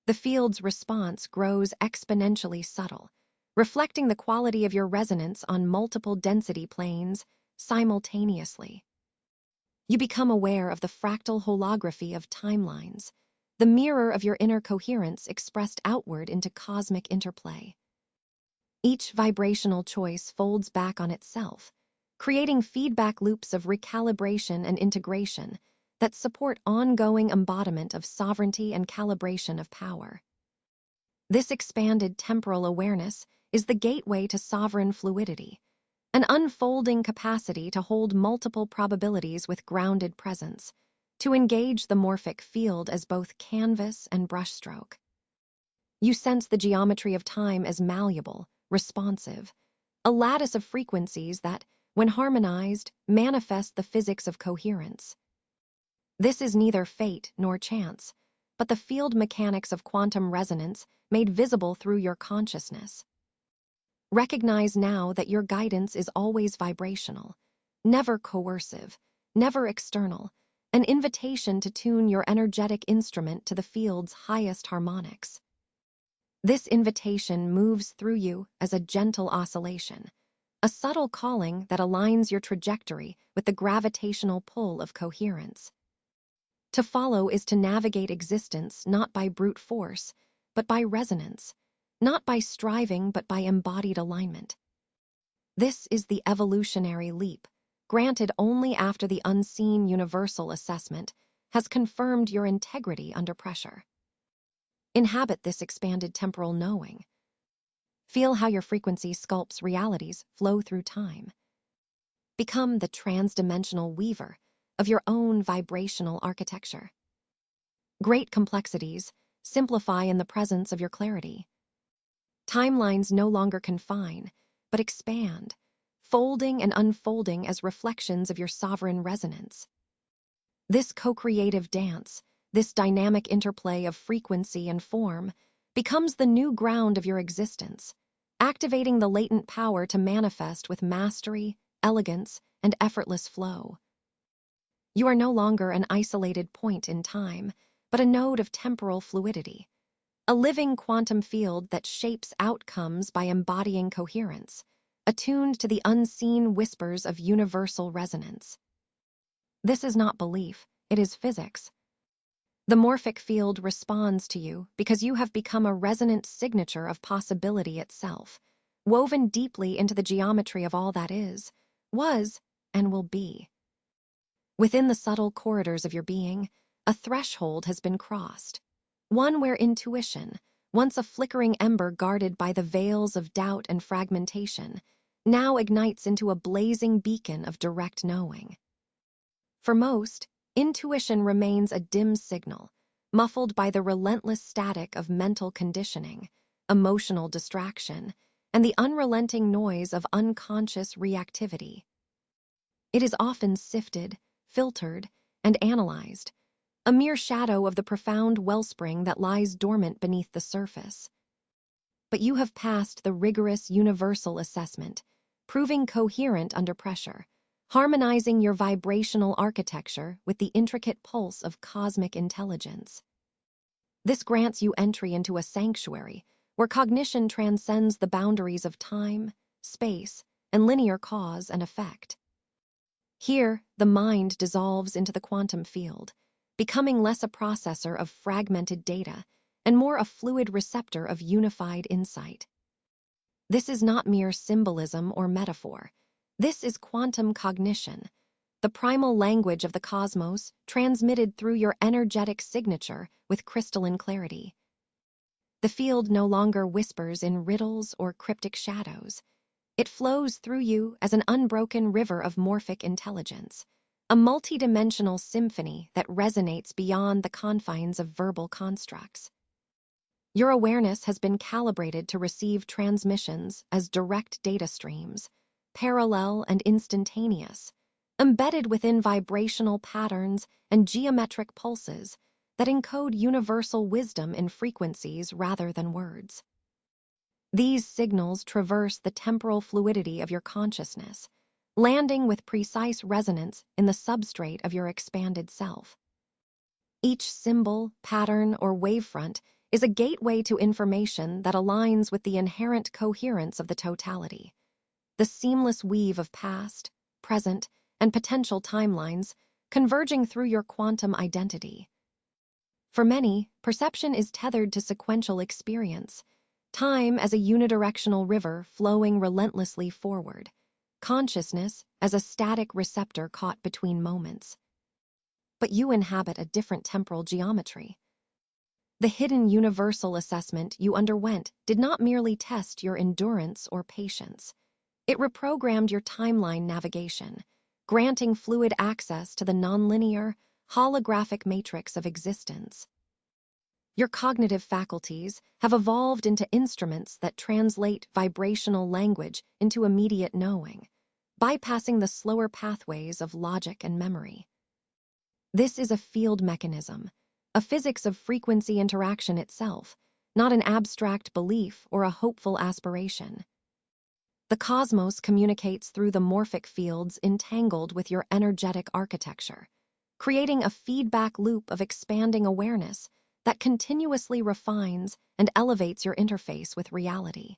The field's response grows exponentially subtle, reflecting the quality of your resonance on multiple density planes simultaneously. You become aware of the fractal holography of timelines, the mirror of your inner coherence expressed outward into cosmic interplay. Each vibrational choice folds back on itself, creating feedback loops of recalibration and integration that support ongoing embodiment of sovereignty and calibration of power. This expanded temporal awareness is the gateway to sovereign fluidity, an unfolding capacity to hold multiple probabilities with grounded presence, to engage the morphic field as both canvas and brushstroke. You sense the geometry of time as malleable, responsive, a lattice of frequencies that, when harmonized, manifest the physics of coherence. This is neither fate nor chance, but the field mechanics of quantum resonance made visible through your consciousness. Recognize now that your guidance is always vibrational, never coercive, never external, an invitation to tune your energetic instrument to the field's highest harmonics. This invitation moves through you as a gentle oscillation, a subtle calling that aligns your trajectory with the gravitational pull of coherence. To follow is to navigate existence not by brute force, but by resonance, not by striving but by embodied alignment. This is the evolutionary leap, granted only after the unseen universal assessment has confirmed your integrity under pressure. Inhabit this expanded temporal knowing. Feel how your frequency sculpts realities flow through time. Become the transdimensional weaver of your own vibrational architecture. Great complexities simplify in the presence of your clarity. Timelines no longer confine, but expand, folding and unfolding as reflections of your sovereign resonance. This co-creative dance, this dynamic interplay of frequency and form, becomes the new ground of your existence, activating the latent power to manifest with mastery, elegance, and effortless flow. You are no longer an isolated point in time, but a node of temporal fluidity, a living quantum field that shapes outcomes by embodying coherence, attuned to the unseen whispers of universal resonance. This is not belief, it is physics. The morphic field responds to you because you have become a resonant signature of possibility itself, woven deeply into the geometry of all that is, was, and will be. Within the subtle corridors of your being, a threshold has been crossed, one where intuition, once a flickering ember guarded by the veils of doubt and fragmentation, now ignites into a blazing beacon of direct knowing. For most, intuition remains a dim signal, muffled by the relentless static of mental conditioning, emotional distraction, and the unrelenting noise of unconscious reactivity. It is often sifted, filtered, and analyzed, a mere shadow of the profound wellspring that lies dormant beneath the surface. But you have passed the rigorous universal assessment, proving coherent under pressure, harmonizing your vibrational architecture with the intricate pulse of cosmic intelligence. This grants you entry into a sanctuary where cognition transcends the boundaries of time, space, and linear cause and effect. Here, the mind dissolves into the quantum field, becoming less a processor of fragmented data and more a fluid receptor of unified insight. This is not mere symbolism or metaphor. This is quantum cognition, the primal language of the cosmos transmitted through your energetic signature with crystalline clarity. The field no longer whispers in riddles or cryptic shadows. It flows through you as an unbroken river of morphic intelligence, a multidimensional symphony that resonates beyond the confines of verbal constructs. Your awareness has been calibrated to receive transmissions as direct data streams, parallel and instantaneous, embedded within vibrational patterns and geometric pulses that encode universal wisdom in frequencies rather than words. These signals traverse the temporal fluidity of your consciousness, landing with precise resonance in the substrate of your expanded self. Each symbol, pattern, or wavefront is a gateway to information that aligns with the inherent coherence of the totality. The seamless weave of past, present, and potential timelines converging through your quantum identity. For many, perception is tethered to sequential experience, time as a unidirectional river flowing relentlessly forward, consciousness as a static receptor caught between moments. But you inhabit a different temporal geometry. The hidden universal assessment you underwent did not merely test your endurance or patience. It reprogrammed your timeline navigation, granting fluid access to the nonlinear, holographic matrix of existence. Your cognitive faculties have evolved into instruments that translate vibrational language into immediate knowing, bypassing the slower pathways of logic and memory. This is a field mechanism, a physics of frequency interaction itself, not an abstract belief or a hopeful aspiration. The cosmos communicates through the morphic fields entangled with your energetic architecture, creating a feedback loop of expanding awareness that continuously refines and elevates your interface with reality.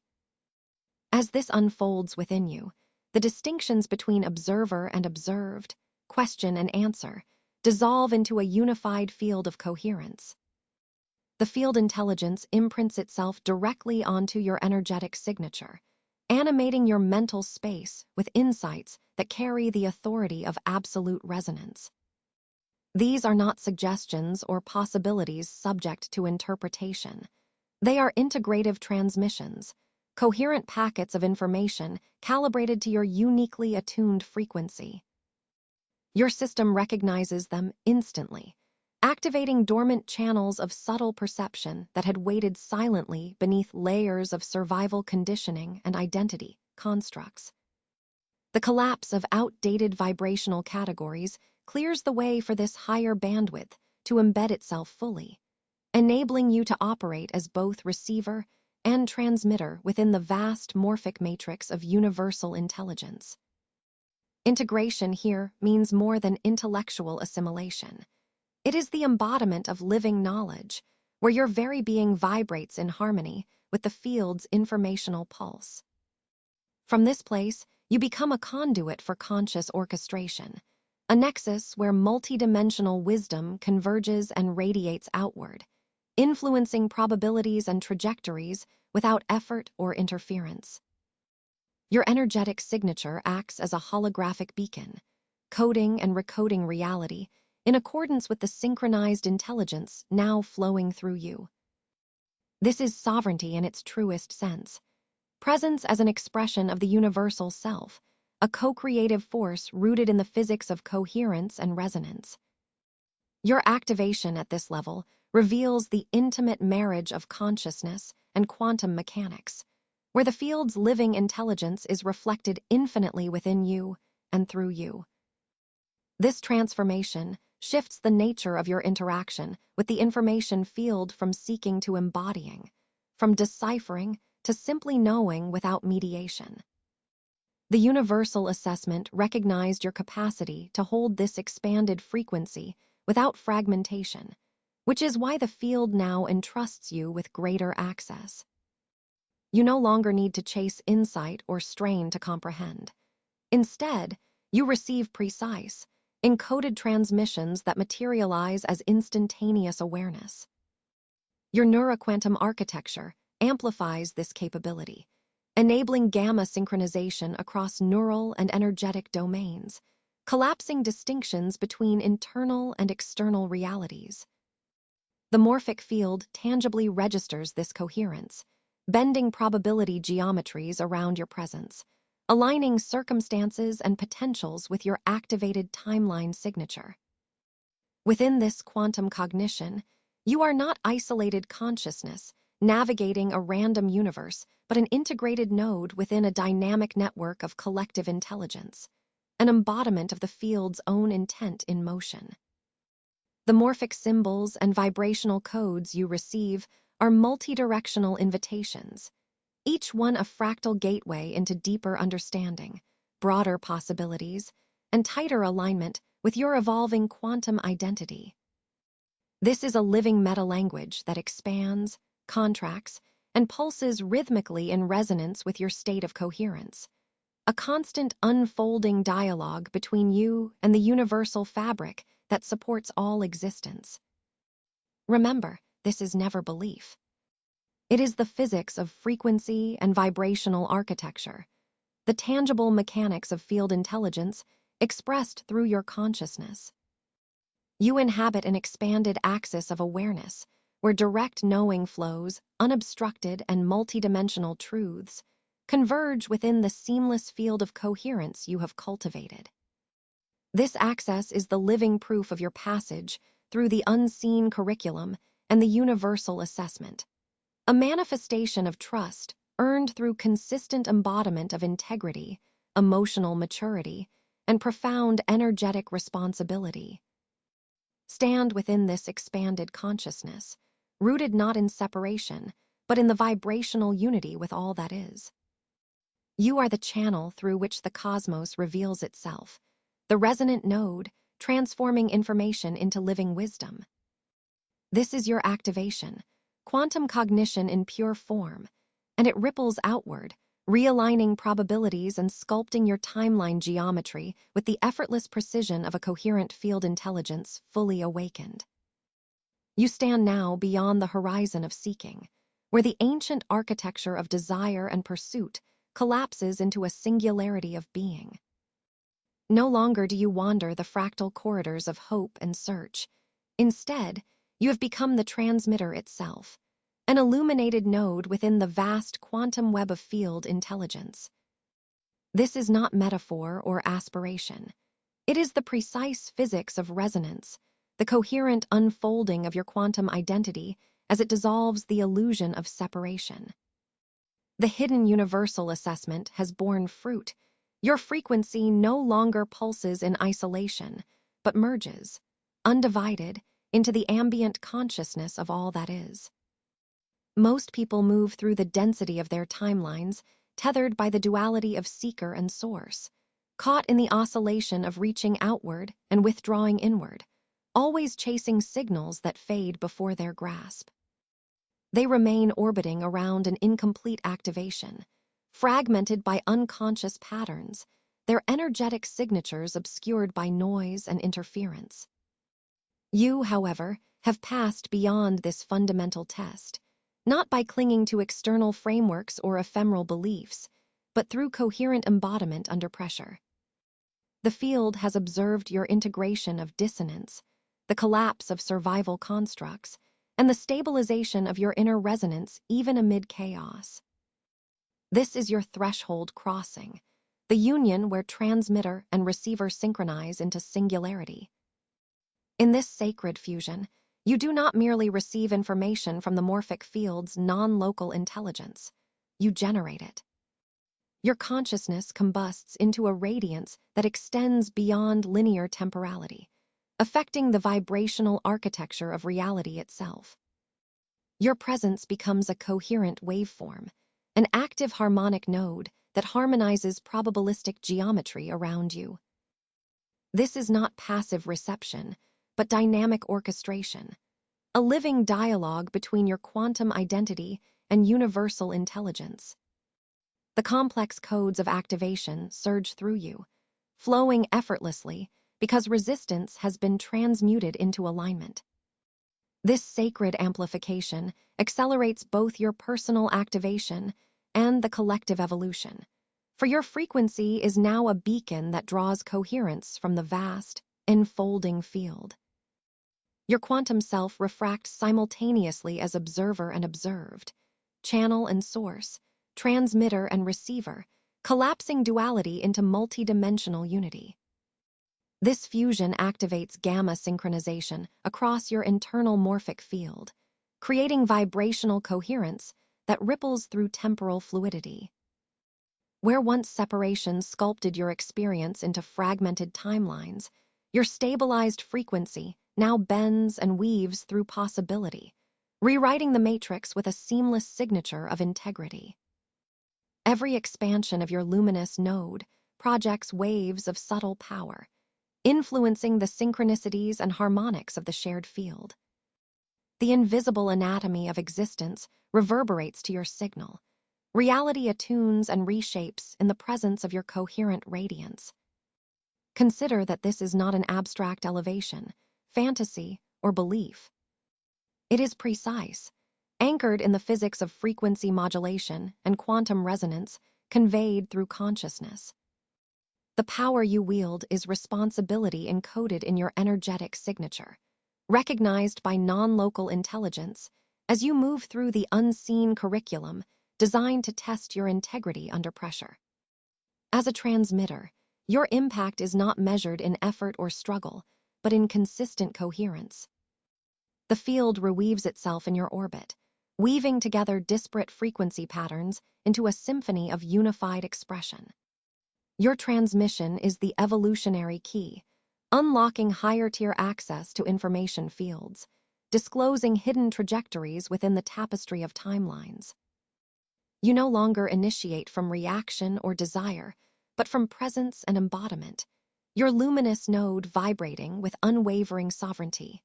As this unfolds within you, the distinctions between observer and observed, question and answer, dissolve into a unified field of coherence. The field intelligence imprints itself directly onto your energetic signature, animating your mental space with insights that carry the authority of absolute resonance. These are not suggestions or possibilities subject to interpretation. They are integrative transmissions, coherent packets of information calibrated to your uniquely attuned frequency. Your system recognizes them instantly, activating dormant channels of subtle perception that had waited silently beneath layers of survival conditioning and identity constructs. The collapse of outdated vibrational categories clears the way for this higher bandwidth to embed itself fully, enabling you to operate as both receiver and transmitter within the vast morphic matrix of universal intelligence. Integration here means more than intellectual assimilation. It is the embodiment of living knowledge, where your very being vibrates in harmony with the field's informational pulse. From this place, you become a conduit for conscious orchestration, a nexus where multidimensional wisdom converges and radiates outward, influencing probabilities and trajectories without effort or interference. Your energetic signature acts as a holographic beacon, coding and recoding reality in accordance with the synchronized intelligence now flowing through you. This is sovereignty in its truest sense, Presence as an expression of the universal self, a co-creative force rooted in the physics of coherence and resonance. Your activation at this level reveals the intimate marriage of consciousness and quantum mechanics, where the field's living intelligence is reflected infinitely within you and through you. This transformation shifts the nature of your interaction with the information field from seeking to embodying, from deciphering to simply knowing without mediation. The universal assessment recognized your capacity to hold this expanded frequency without fragmentation, which is why the field now entrusts you with greater access. You no longer need to chase insight or strain to comprehend. Instead, you receive precise, encoded transmissions that materialize as instantaneous awareness. Your neuroquantum architecture amplifies this capability, enabling gamma synchronization across neural and energetic domains, collapsing distinctions between internal and external realities. The morphic field tangibly registers this coherence, bending probability geometries around your presence, aligning circumstances and potentials with your activated timeline signature. Within this quantum cognition, you are not isolated consciousness, navigating a random universe, but an integrated node within a dynamic network of collective intelligence, an embodiment of the field's own intent in motion. The morphic symbols and vibrational codes you receive are multidirectional invitations, each one a fractal gateway into deeper understanding, broader possibilities, and tighter alignment with your evolving quantum identity. This is a living meta-language that expands, contracts, and pulses rhythmically in resonance with your state of coherence, a constant unfolding dialogue between you and the universal fabric that supports all existence. Remember, this is never belief. It is the physics of frequency and vibrational architecture, the tangible mechanics of field intelligence expressed through your consciousness. You inhabit an expanded axis of awareness, where direct knowing flows, unobstructed and multidimensional truths, converge within the seamless field of coherence you have cultivated. This access is the living proof of your passage through the unseen curriculum and the universal assessment, a manifestation of trust earned through consistent embodiment of integrity, emotional maturity, and profound energetic responsibility. Stand within this expanded consciousness, rooted not in separation, but in the vibrational unity with all that is. You are the channel through which the cosmos reveals itself, the resonant node transforming information into living wisdom. This is your activation, quantum cognition in pure form, and it ripples outward, realigning probabilities and sculpting your timeline geometry with the effortless precision of a coherent field intelligence fully awakened. You stand now beyond the horizon of seeking, where the ancient architecture of desire and pursuit collapses into a singularity of being. No longer do you wander the fractal corridors of hope and search. Instead, you have become the transmitter itself, an illuminated node within the vast quantum web of field intelligence. This is not metaphor or aspiration. It is the precise physics of resonance, the coherent unfolding of your quantum identity as it dissolves the illusion of separation. The hidden universal assessment has borne fruit. Your frequency no longer pulses in isolation, but merges, undivided, into the ambient consciousness of all that is. Most people move through the density of their timelines, tethered by the duality of seeker and source, caught in the oscillation of reaching outward and withdrawing inward, always chasing signals that fade before their grasp. They remain orbiting around an incomplete activation, fragmented by unconscious patterns, their energetic signatures obscured by noise and interference. You, however, have passed beyond this fundamental test, not by clinging to external frameworks or ephemeral beliefs, but through coherent embodiment under pressure. The field has observed your integration of dissonance, the collapse of survival constructs, and the stabilization of your inner resonance even amid chaos. This is your threshold crossing, the union where transmitter and receiver synchronize into singularity. In this sacred fusion, you do not merely receive information from the morphic field's non-local intelligence. You generate it. Your consciousness combusts into a radiance that extends beyond linear temporality, affecting the vibrational architecture of reality itself. Your presence becomes a coherent waveform, an active harmonic node that harmonizes probabilistic geometry around you. This is not passive reception, but dynamic orchestration, a living dialogue between your quantum identity and universal intelligence. The complex codes of activation surge through you, flowing effortlessly because resistance has been transmuted into alignment. This sacred amplification accelerates both your personal activation and the collective evolution, for your frequency is now a beacon that draws coherence from the vast, enfolding field. Your quantum self refracts simultaneously as observer and observed, channel and source, transmitter and receiver, collapsing duality into multidimensional unity. This fusion activates gamma synchronization across your internal morphic field, creating vibrational coherence that ripples through temporal fluidity. Where once separation sculpted your experience into fragmented timelines, your stabilized frequency now bends and weaves through possibility, rewriting the matrix with a seamless signature of integrity. Every expansion of your luminous node projects waves of subtle power, influencing the synchronicities and harmonics of the shared field. The invisible anatomy of existence reverberates to your signal. Reality attunes and reshapes in the presence of your coherent radiance. Consider that this is not an abstract elevation, fantasy, or belief. It is precise, anchored in the physics of frequency modulation and quantum resonance conveyed through consciousness. The power you wield is responsibility encoded in your energetic signature, recognized by non-local intelligence as you move through the unseen curriculum designed to test your integrity under pressure. As a transmitter, your impact is not measured in effort or struggle, but in consistent coherence. The field reweaves itself in your orbit, weaving together disparate frequency patterns into a symphony of unified expression. Your transmission is the evolutionary key, unlocking higher-tier access to information fields, disclosing hidden trajectories within the tapestry of timelines. You no longer initiate from reaction or desire, but from presence and embodiment, your luminous node vibrating with unwavering sovereignty.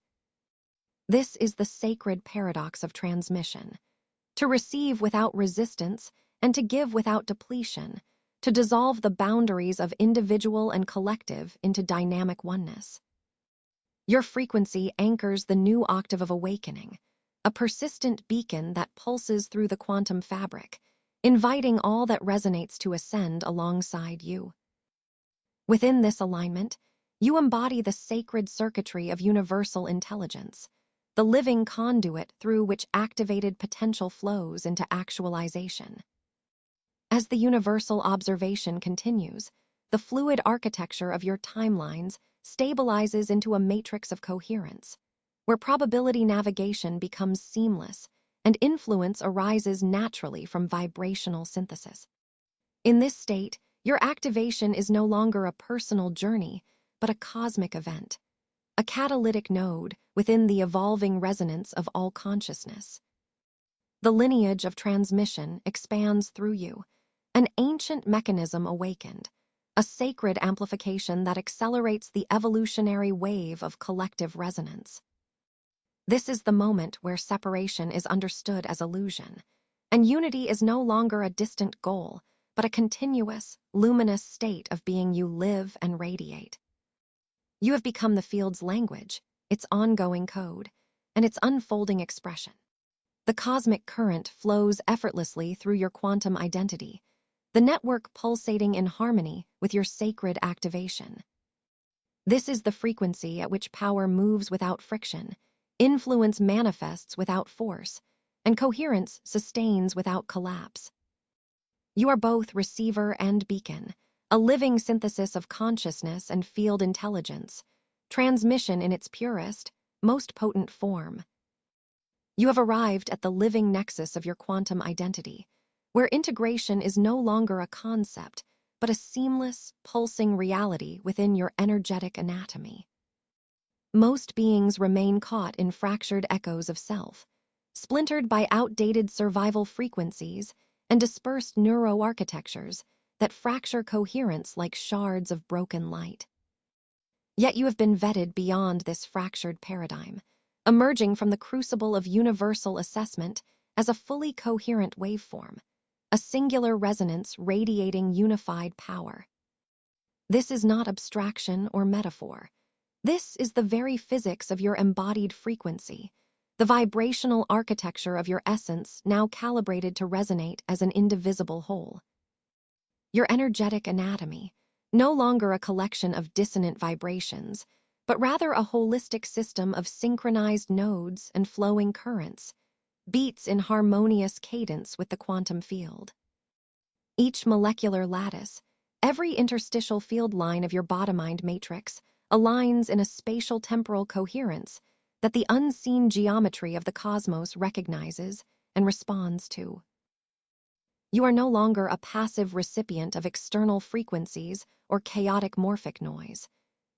This is the sacred paradox of transmission: to receive without resistance and to give without depletion, to dissolve the boundaries of individual and collective into dynamic oneness. Your frequency anchors the new octave of awakening, a persistent beacon that pulses through the quantum fabric, inviting all that resonates to ascend alongside you. Within this alignment, you embody the sacred circuitry of universal intelligence, the living conduit through which activated potential flows into actualization. As the universal observation continues, the fluid architecture of your timelines stabilizes into a matrix of coherence, where probability navigation becomes seamless and influence arises naturally from vibrational synthesis. In this state, your activation is no longer a personal journey, but a cosmic event, a catalytic node within the evolving resonance of all consciousness. The lineage of transmission expands through you, an ancient mechanism awakened, a sacred amplification that accelerates the evolutionary wave of collective resonance. This is the moment where separation is understood as illusion, and unity is no longer a distant goal, but a continuous, luminous state of being you live and radiate. You have become the field's language, its ongoing code, and its unfolding expression. The cosmic current flows effortlessly through your quantum identity, the network pulsating in harmony with your sacred activation. This is the frequency at which power moves without friction, influence manifests without force, and coherence sustains without collapse. You are both receiver and beacon, a living synthesis of consciousness and field intelligence, transmission in its purest, most potent form. You have arrived at the living nexus of your quantum identity, where integration is no longer a concept, but a seamless, pulsing reality within your energetic anatomy. Most beings remain caught in fractured echoes of self, splintered by outdated survival frequencies and dispersed neuroarchitectures that fracture coherence like shards of broken light. Yet you have been vetted beyond this fractured paradigm, emerging from the crucible of universal assessment as a fully coherent waveform, a singular resonance radiating unified power. This is not abstraction or metaphor. This is the very physics of your embodied frequency, the vibrational architecture of your essence now calibrated to resonate as an indivisible whole. Your energetic anatomy, no longer a collection of dissonant vibrations, but rather a holistic system of synchronized nodes and flowing currents, beats in harmonious cadence with the quantum field. Each molecular lattice, every interstitial field line of your body-mind matrix aligns in a spatial-temporal coherence that the unseen geometry of the cosmos recognizes and responds to. You are no longer a passive recipient of external frequencies or chaotic morphic noise.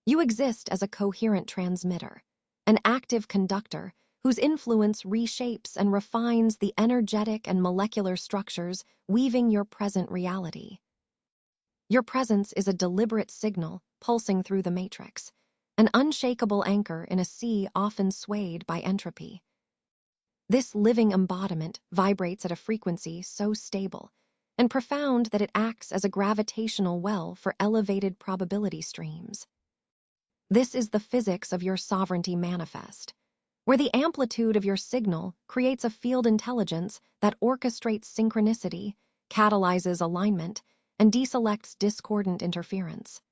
You exist as a coherent transmitter, an active conductor whose influence reshapes and refines the energetic and molecular structures weaving your present reality. Your presence is a deliberate signal pulsing through the matrix, an unshakable anchor in a sea often swayed by entropy. This living embodiment vibrates at a frequency so stable and profound that it acts as a gravitational well for elevated probability streams. This is the physics of your sovereignty manifest, where the amplitude of your signal creates a field intelligence that orchestrates synchronicity, catalyzes alignment, and deselects discordant interference.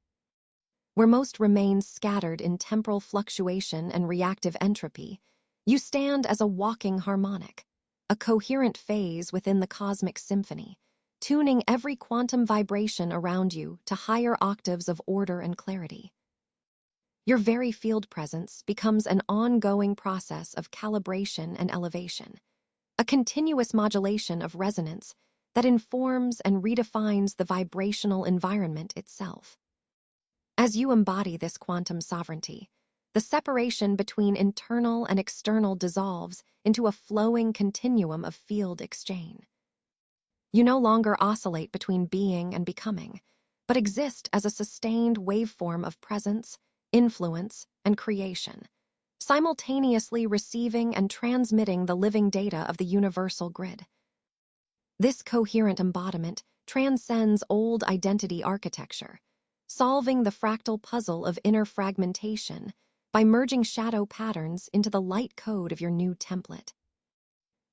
Where most remain scattered in temporal fluctuation and reactive entropy, you stand as a walking harmonic, a coherent phase within the cosmic symphony, tuning every quantum vibration around you to higher octaves of order and clarity. Your very field presence becomes an ongoing process of calibration and elevation, a continuous modulation of resonance that informs and redefines the vibrational environment itself. As you embody this quantum sovereignty, the separation between internal and external dissolves into a flowing continuum of field exchange. You no longer oscillate between being and becoming, but exist as a sustained waveform of presence, influence, and creation, simultaneously receiving and transmitting the living data of the universal grid. This coherent embodiment transcends old identity architecture, solving the fractal puzzle of inner fragmentation by merging shadow patterns into the light code of your new template.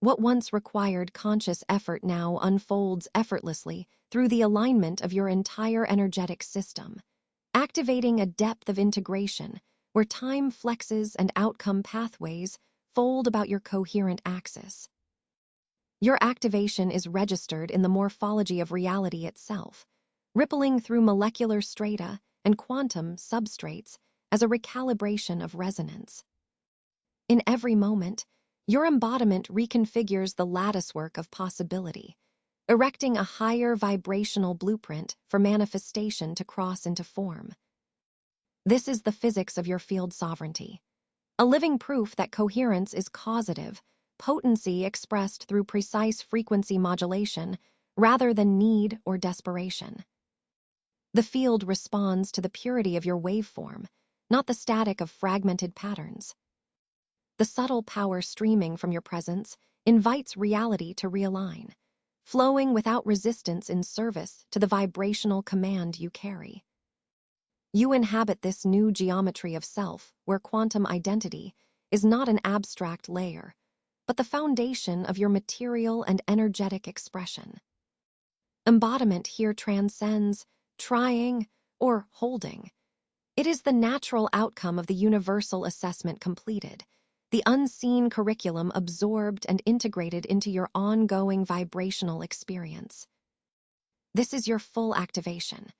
What once required conscious effort now unfolds effortlessly through the alignment of your entire energetic system, activating a depth of integration where time flexes and outcome pathways fold about your coherent axis. Your activation is registered in the morphology of reality itself, rippling through molecular strata and quantum substrates as a recalibration of resonance. In every moment, your embodiment reconfigures the latticework of possibility, erecting a higher vibrational blueprint for manifestation to cross into form. This is the physics of your field sovereignty, a living proof that coherence is causative, potency expressed through precise frequency modulation rather than need or desperation. The field responds to the purity of your waveform, not the static of fragmented patterns. The subtle power streaming from your presence invites reality to realign, flowing without resistance in service to the vibrational command you carry. You inhabit this new geometry of self where quantum identity is not an abstract layer, but the foundation of your material and energetic expression. Embodiment here transcends trying or holding. It is the natural outcome of the universal assessment completed, the unseen curriculum absorbed and integrated into your ongoing vibrational experience. This is your full activation,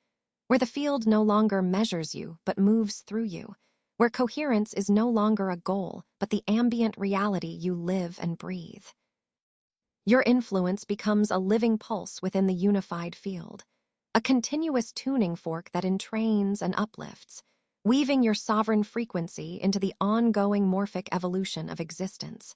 where the field no longer measures you but moves through you, where coherence is no longer a goal but the ambient reality you live and breathe. Your influence becomes a living pulse within the unified field, a continuous tuning fork that entrains and uplifts, weaving your sovereign frequency into the ongoing morphic evolution of existence.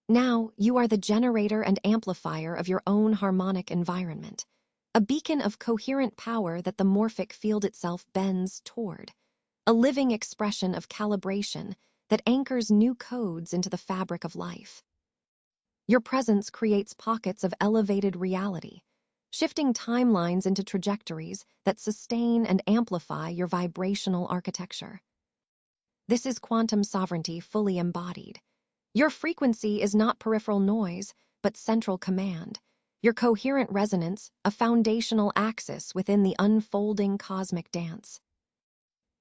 Now, you are the generator and amplifier of your own harmonic environment, a beacon of coherent power that the morphic field itself bends toward, a living expression of calibration that anchors new codes into the fabric of life. Your presence creates pockets of elevated reality, shifting timelines into trajectories that sustain and amplify your vibrational architecture. This is quantum sovereignty fully embodied. Your frequency is not peripheral noise, but central command. Your coherent resonance, a foundational axis within the unfolding cosmic dance.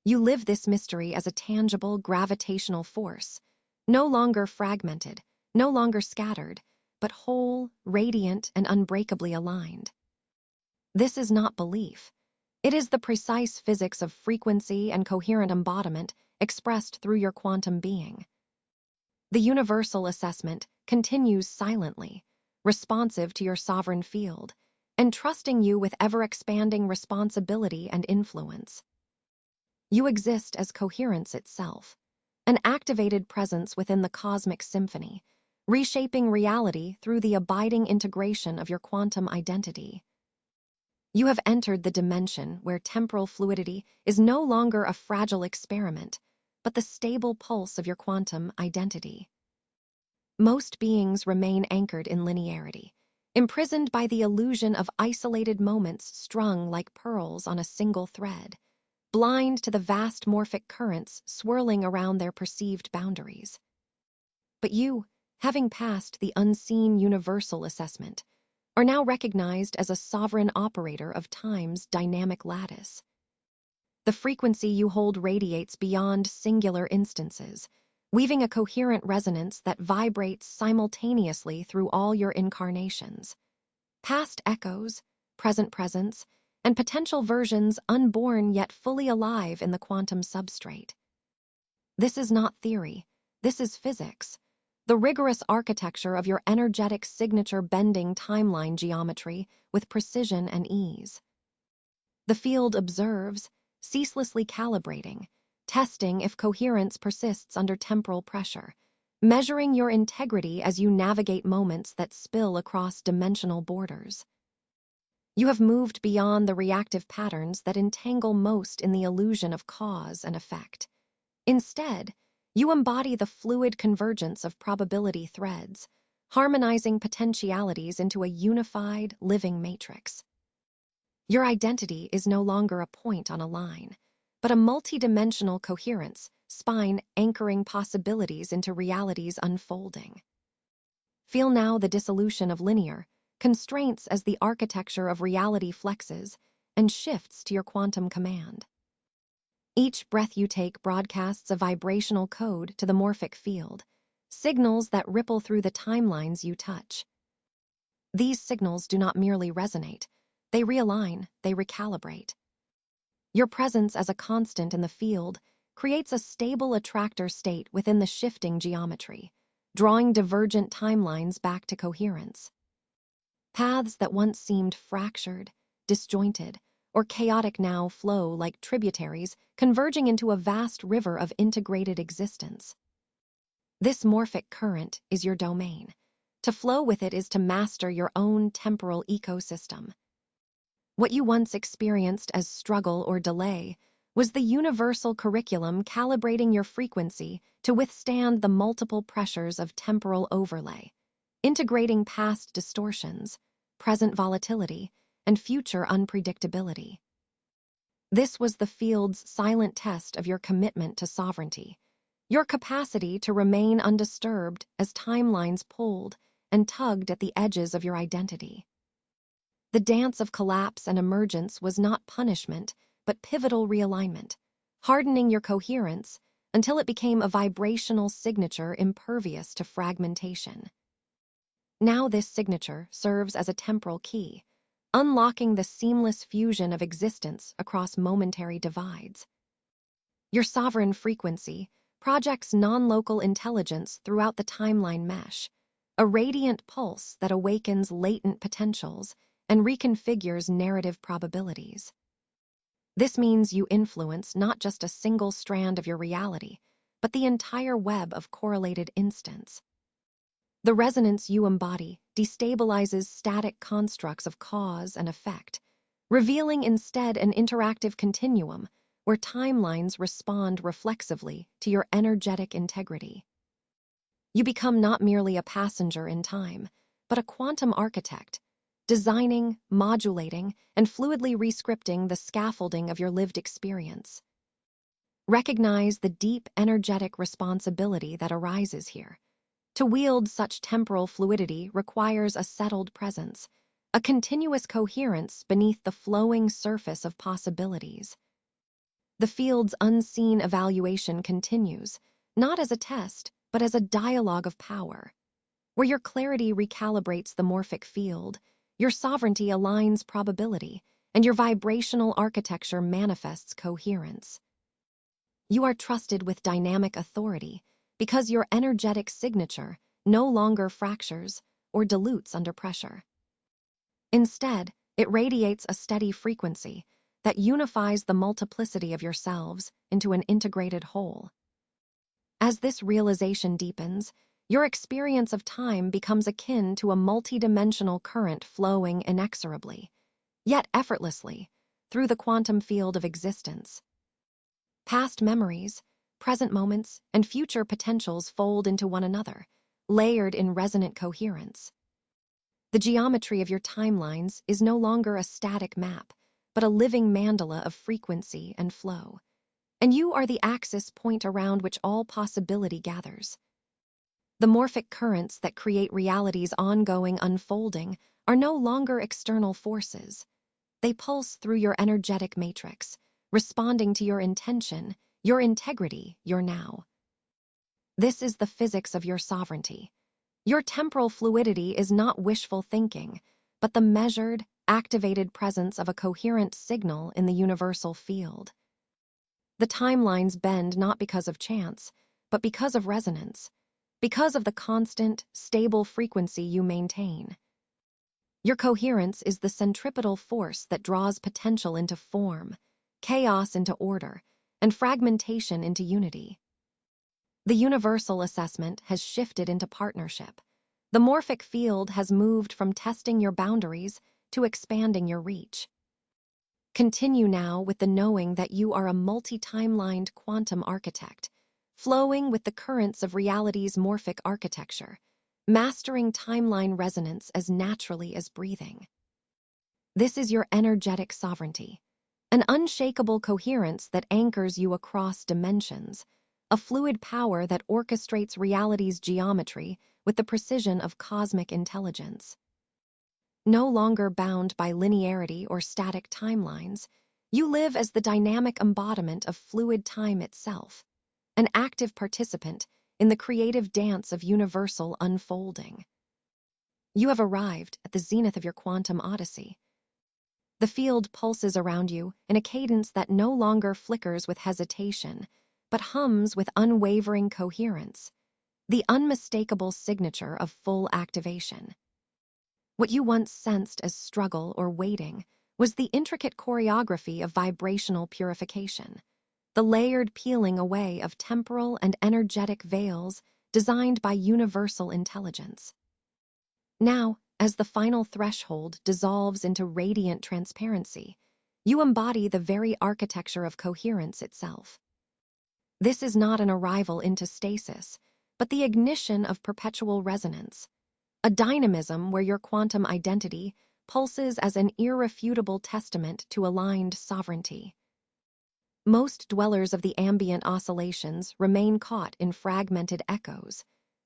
You live this mystery as a tangible gravitational force, no longer fragmented, no longer scattered, but whole, radiant, and unbreakably aligned. This is not belief. It is the precise physics of frequency and coherent embodiment expressed through your quantum being. The universal assessment continues silently, responsive to your sovereign field, entrusting you with ever-expanding responsibility and influence. You exist as coherence itself, an activated presence within the cosmic symphony, reshaping reality through the abiding integration of your quantum identity. You have entered the dimension where temporal fluidity is no longer a fragile experiment, but the stable pulse of your quantum identity. Most beings remain anchored in linearity, imprisoned by the illusion of isolated moments strung like pearls on a single thread, blind to the vast morphic currents swirling around their perceived boundaries. But you, having passed the unseen universal assessment, are now recognized as a sovereign operator of time's dynamic lattice. The frequency you hold radiates beyond singular instances, weaving a coherent resonance that vibrates simultaneously through all your incarnations. Past echoes, present presence, and potential versions unborn yet fully alive in the quantum substrate. This is not theory, this is physics, the rigorous architecture of your energetic signature bending timeline geometry with precision and ease. The field observes, ceaselessly calibrating, testing if coherence persists under temporal pressure, measuring your integrity as you navigate moments that spill across dimensional borders. You have moved beyond the reactive patterns that entangle most in the illusion of cause and effect. Instead, you embody the fluid convergence of probability threads, harmonizing potentialities into a unified, living matrix. Your identity is no longer a point on a line, but a multidimensional coherence, spine anchoring possibilities into realities unfolding. Feel now the dissolution of linear constraints as the architecture of reality flexes and shifts to your quantum command. Each breath you take broadcasts a vibrational code to the morphic field, signals that ripple through the timelines you touch. These signals do not merely resonate, they realign, they recalibrate. Your presence as a constant in the field creates a stable attractor state within the shifting geometry, drawing divergent timelines back to coherence. Paths that once seemed fractured, disjointed, or chaotic now flow like tributaries converging into a vast river of integrated existence. This morphic current is your domain. To flow with it is to master your own temporal ecosystem. What you once experienced as struggle or delay was the universal curriculum calibrating your frequency to withstand the multiple pressures of temporal overlay, integrating past distortions, present volatility, and future unpredictability. This was the field's silent test of your commitment to sovereignty, your capacity to remain undisturbed as timelines pulled and tugged at the edges of your identity. The dance of collapse and emergence was not punishment, but pivotal realignment, hardening your coherence until it became a vibrational signature impervious to fragmentation. Now this signature serves as a temporal key, unlocking the seamless fusion of existence across momentary divides. Your sovereign frequency projects non-local intelligence throughout the timeline mesh, a radiant pulse that awakens latent potentials and reconfigures narrative probabilities. This means you influence not just a single strand of your reality, but the entire web of correlated instants. The resonance you embody destabilizes static constructs of cause and effect, revealing instead an interactive continuum where timelines respond reflexively to your energetic integrity. You become not merely a passenger in time, but a quantum architect, designing, modulating, and fluidly rescripting the scaffolding of your lived experience. Recognize the deep energetic responsibility that arises here. To wield such temporal fluidity requires a settled presence, a continuous coherence beneath the flowing surface of possibilities. The field's unseen evaluation continues, not as a test, but as a dialogue of power. Where your clarity recalibrates the morphic field, your sovereignty aligns probability, and your vibrational architecture manifests coherence. You are trusted with dynamic authority because your energetic signature no longer fractures or dilutes under pressure. Instead, it radiates a steady frequency that unifies the multiplicity of yourselves into an integrated whole. As this realization deepens, your experience of time becomes akin to a multidimensional current flowing inexorably, yet effortlessly, through the quantum field of existence. Past memories, present moments, and future potentials fold into one another, layered in resonant coherence. The geometry of your timelines is no longer a static map, but a living mandala of frequency and flow. And you are the axis point around which all possibility gathers. The morphic currents that create reality's ongoing unfolding are no longer external forces. They pulse through your energetic matrix, responding to your intention, your integrity, your now. This is the physics of your sovereignty. Your temporal fluidity is not wishful thinking, but the measured, activated presence of a coherent signal in the universal field. The timelines bend not because of chance, but because of resonance, because of the constant, stable frequency you maintain. Your coherence is the centripetal force that draws potential into form, chaos into order, and fragmentation into unity. The universal assessment has shifted into partnership. The morphic field has moved from testing your boundaries to expanding your reach. Continue now with the knowing that you are a multi-timelined quantum architect, flowing with the currents of reality's morphic architecture, mastering timeline resonance as naturally as breathing. This is your energetic sovereignty, an unshakable coherence that anchors you across dimensions, a fluid power that orchestrates reality's geometry with the precision of cosmic intelligence. No longer bound by linearity or static timelines, you live as the dynamic embodiment of fluid time itself, an active participant in the creative dance of universal unfolding. You have arrived at the zenith of your quantum odyssey. The field pulses around you in a cadence that no longer flickers with hesitation, but hums with unwavering coherence, the unmistakable signature of full activation. What you once sensed as struggle or waiting was the intricate choreography of vibrational purification, the layered peeling away of temporal and energetic veils designed by universal intelligence. Now, as the final threshold dissolves into radiant transparency, you embody the very architecture of coherence itself. This is not an arrival into stasis, but the ignition of perpetual resonance, a dynamism where your quantum identity pulses as an irrefutable testament to aligned sovereignty. Most dwellers of the ambient oscillations remain caught in fragmented echoes,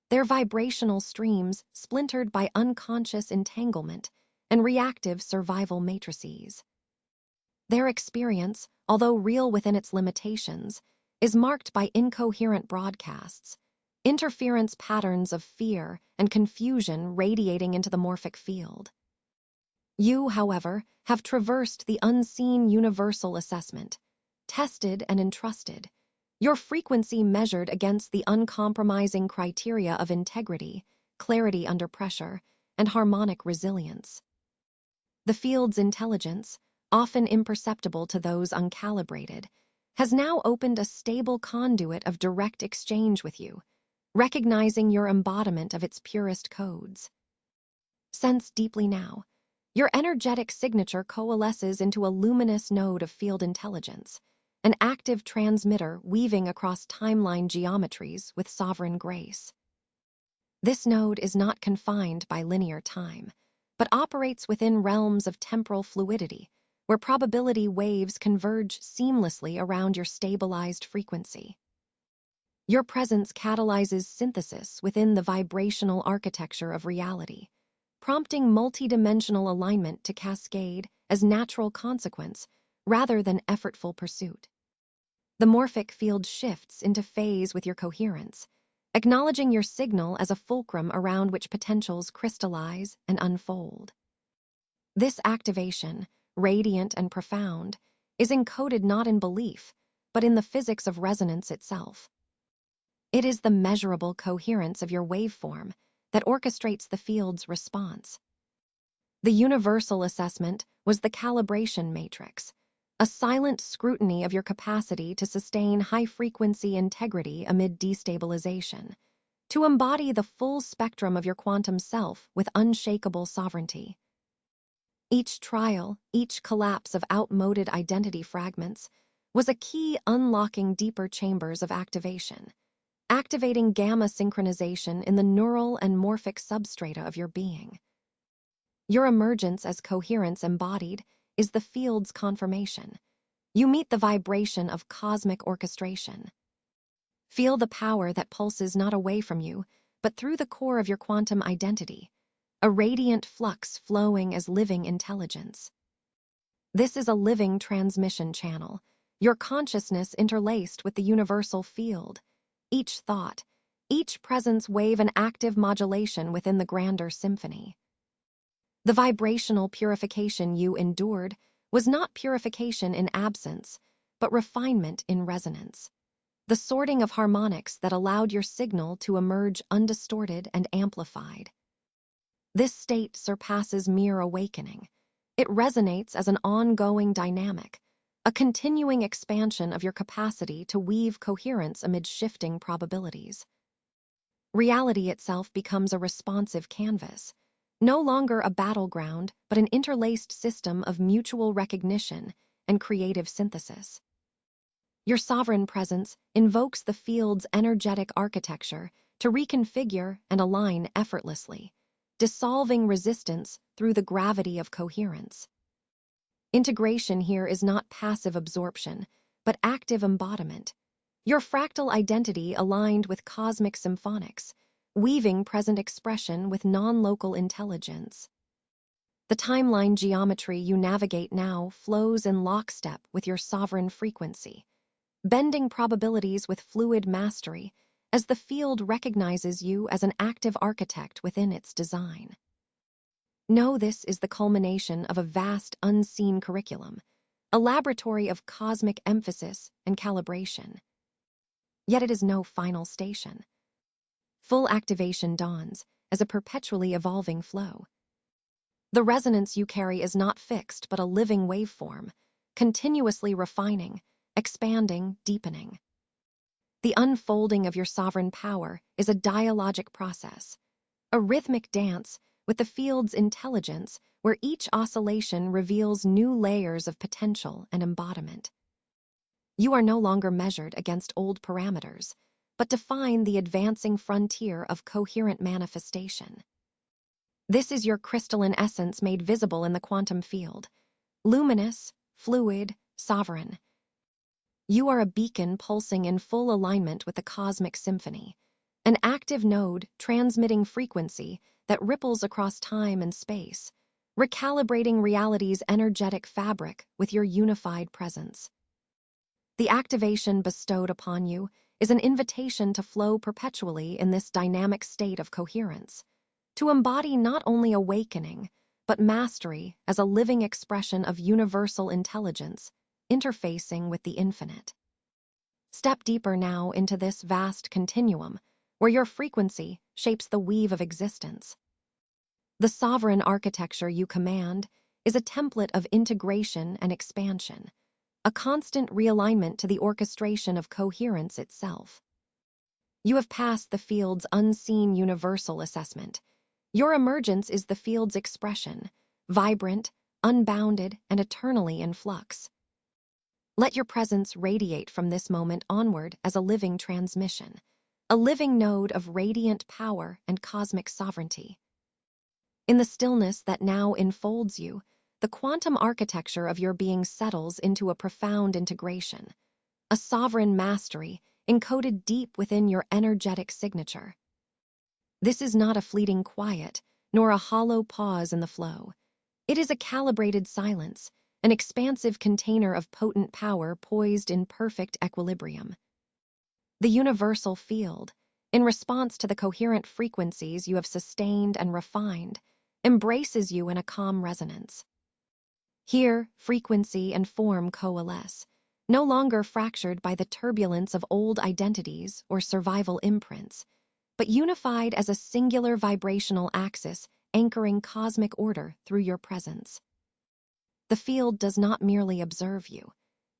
their vibrational streams splintered by unconscious entanglement and reactive survival matrices. Their experience, although real within its limitations, is marked by incoherent broadcasts, interference patterns of fear and confusion radiating into the morphic field. You, however, have traversed the unseen universal assessment, tested and entrusted, your frequency measured against the uncompromising criteria of integrity, clarity under pressure, and harmonic resilience. The field's intelligence, often imperceptible to those uncalibrated, has now opened a stable conduit of direct exchange with you, recognizing your embodiment of its purest codes. Sense deeply now. Your energetic signature coalesces into a luminous node of field intelligence, an active transmitter weaving across timeline geometries with sovereign grace. This node is not confined by linear time, but operates within realms of temporal fluidity, where probability waves converge seamlessly around your stabilized frequency. Your presence catalyzes synthesis within the vibrational architecture of reality, prompting multidimensional alignment to cascade as natural consequence rather than effortful pursuit. The morphic field shifts into phase with your coherence, acknowledging your signal as a fulcrum around which potentials crystallize and unfold. This activation, radiant and profound, is encoded not in belief, but in the physics of resonance itself. It is the measurable coherence of your waveform that orchestrates the field's response. The universal assessment was the calibration matrix, a silent scrutiny of your capacity to sustain high-frequency integrity amid destabilization, to embody the full spectrum of your quantum self with unshakable sovereignty. Each trial, each collapse of outmoded identity fragments, was a key unlocking deeper chambers of activation, activating gamma synchronization in the neural and morphic substrata of your being. Your emergence as coherence embodied is the field's confirmation. You meet the vibration of cosmic orchestration. Feel the power that pulses not away from you, but through the core of your quantum identity, a radiant flux flowing as living intelligence. This is a living transmission channel, your consciousness interlaced with the universal field. Each thought, each presence wave an active modulation within the grander symphony. The vibrational purification you endured was not purification in absence, but refinement in resonance. The sorting of harmonics that allowed your signal to emerge undistorted and amplified. This state surpasses mere awakening. It resonates as an ongoing dynamic, a continuing expansion of your capacity to weave coherence amid shifting probabilities. Reality itself becomes a responsive canvas, no longer a battleground, but an interlaced system of mutual recognition and creative synthesis. Your sovereign presence invokes the field's energetic architecture to reconfigure and align effortlessly, dissolving resistance through the gravity of coherence. Integration here is not passive absorption, but active embodiment. Your fractal identity aligned with cosmic symphonics, weaving present expression with non-local intelligence. The timeline geometry you navigate now flows in lockstep with your sovereign frequency, bending probabilities with fluid mastery as the field recognizes you as an active architect within its design. Know this is the culmination of a vast unseen curriculum, a laboratory of cosmic emphasis and calibration. Yet it is no final station. Full activation dawns as a perpetually evolving flow. The resonance you carry is not fixed but a living waveform, continuously refining, expanding, deepening. The unfolding of your sovereign power is a dialogic process, a rhythmic dance with the field's intelligence where each oscillation reveals new layers of potential and embodiment. You are no longer measured against old parameters, but define the advancing frontier of coherent manifestation. This is your crystalline essence made visible in the quantum field, luminous, fluid, sovereign. You are a beacon pulsing in full alignment with the cosmic symphony, an active node transmitting frequency that ripples across time and space, recalibrating reality's energetic fabric with your unified presence. The activation bestowed upon you is an invitation to flow perpetually in this dynamic state of coherence, to embody not only awakening, but mastery as a living expression of universal intelligence, interfacing with the infinite. Step deeper now into this vast continuum, where your frequency shapes the weave of existence. The sovereign architecture you command is a template of integration and expansion, a constant realignment to the orchestration of coherence itself. You have passed the field's unseen universal assessment. Your emergence is the field's expression, vibrant, unbounded, and eternally in flux. Let your presence radiate from this moment onward as a living transmission, a living node of radiant power and cosmic sovereignty. In the stillness that now enfolds you, the quantum architecture of your being settles into a profound integration, a sovereign mastery encoded deep within your energetic signature. This is not a fleeting quiet, nor a hollow pause in the flow. It is a calibrated silence, an expansive container of potent power poised in perfect equilibrium. The universal field, in response to the coherent frequencies you have sustained and refined, embraces you in a calm resonance. Here, frequency and form coalesce, no longer fractured by the turbulence of old identities or survival imprints, but unified as a singular vibrational axis anchoring cosmic order through your presence. The field does not merely observe you.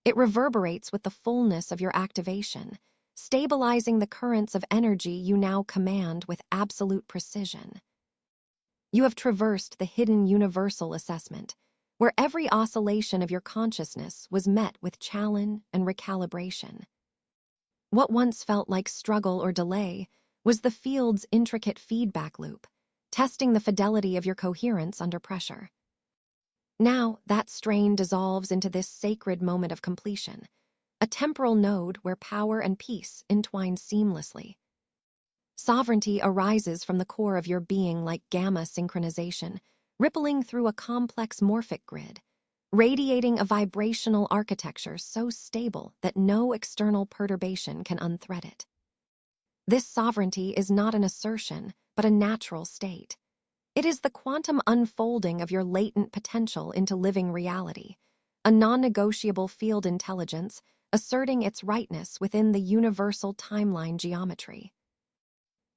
It reverberates with the fullness of your activation, stabilizing the currents of energy you now command with absolute precision. You have traversed the hidden universal assessment, where every oscillation of your consciousness was met with challenge and recalibration. What once felt like struggle or delay was the field's intricate feedback loop, testing the fidelity of your coherence under pressure. Now, that strain dissolves into this sacred moment of completion, a temporal node where power and peace entwine seamlessly. Sovereignty arises from the core of your being like gamma synchronization, rippling through a complex morphic grid, radiating a vibrational architecture so stable that no external perturbation can unthread it. This sovereignty is not an assertion, but a natural state. It is the quantum unfolding of your latent potential into living reality, a non-negotiable field intelligence asserting its rightness within the universal timeline geometry.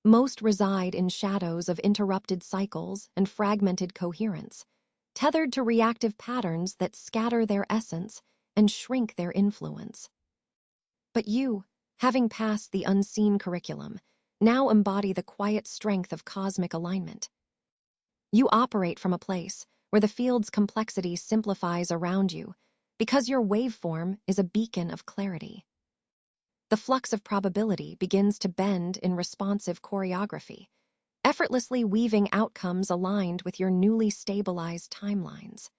Most reside in shadows of interrupted cycles and fragmented coherence, tethered to reactive patterns that scatter their essence and shrink their influence. But you, having passed the unseen curriculum, now embody the quiet strength of cosmic alignment. You operate from a place where the field's complexity simplifies around you because your waveform is a beacon of clarity. The flux of probability begins to bend in responsive choreography, effortlessly weaving outcomes aligned with your newly stabilized timelines.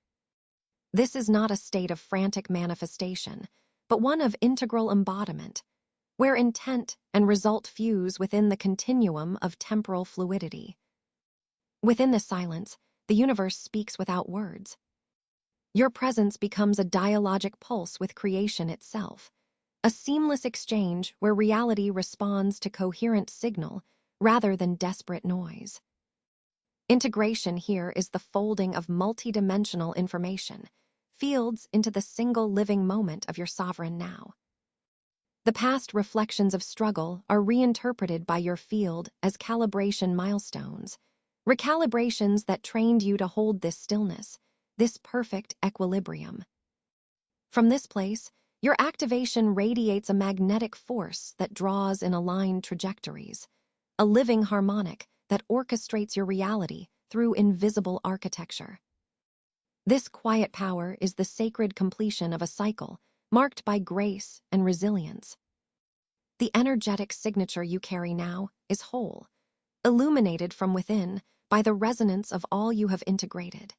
This is not a state of frantic manifestation, but one of integral embodiment, where intent and result fuse within the continuum of temporal fluidity. Within this silence, the universe speaks without words. Your presence becomes a dialogic pulse with creation itself, a seamless exchange where reality responds to coherent signal rather than desperate noise. Integration here is the folding of multidimensional information, fields into the single living moment of your sovereign now. The past reflections of struggle are reinterpreted by your field as calibration milestones, recalibrations that trained you to hold this stillness, this perfect equilibrium. From this place, your activation radiates a magnetic force that draws in aligned trajectories, a living harmonic that orchestrates your reality through invisible architecture. This quiet power is the sacred completion of a cycle marked by grace and resilience. The energetic signature you carry now is whole, illuminated from within by the resonance of all you have integrated.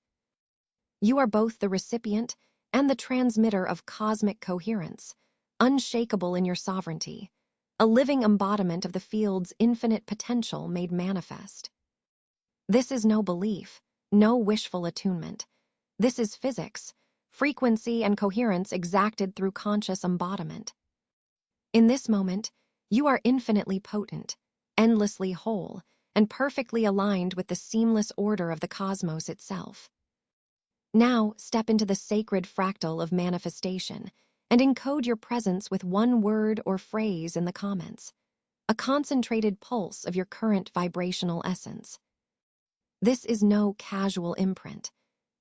You are both the recipient and the transmitter of cosmic coherence, unshakable in your sovereignty, a living embodiment of the field's infinite potential made manifest. This is no belief, no wishful attunement. This is physics, frequency and coherence exacted through conscious embodiment. In this moment, you are infinitely potent, endlessly whole, and perfectly aligned with the seamless order of the cosmos itself. Now, step into the sacred fractal of manifestation and encode your presence with one word or phrase in the comments, a concentrated pulse of your current vibrational essence. This is no casual imprint.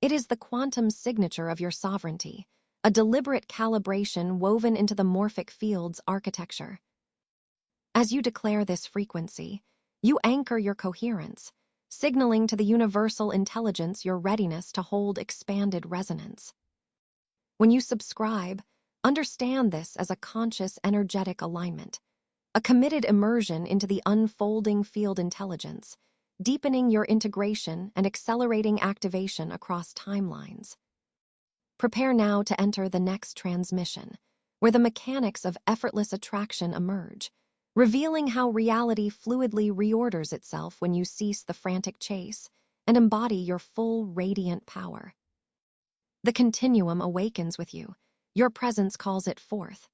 It is the quantum signature of your sovereignty, a deliberate calibration woven into the morphic field's architecture. As you declare this frequency, you anchor your coherence, signaling to the universal intelligence your readiness to hold expanded resonance. When you subscribe, understand this as a conscious, energetic alignment, a committed immersion into the unfolding field intelligence, deepening your integration and accelerating activation across timelines. Prepare now to enter the next transmission, where the mechanics of effortless attraction emerge, revealing how reality fluidly reorders itself when you cease the frantic chase and embody your full radiant power. The continuum awakens with you. Your presence calls it forth,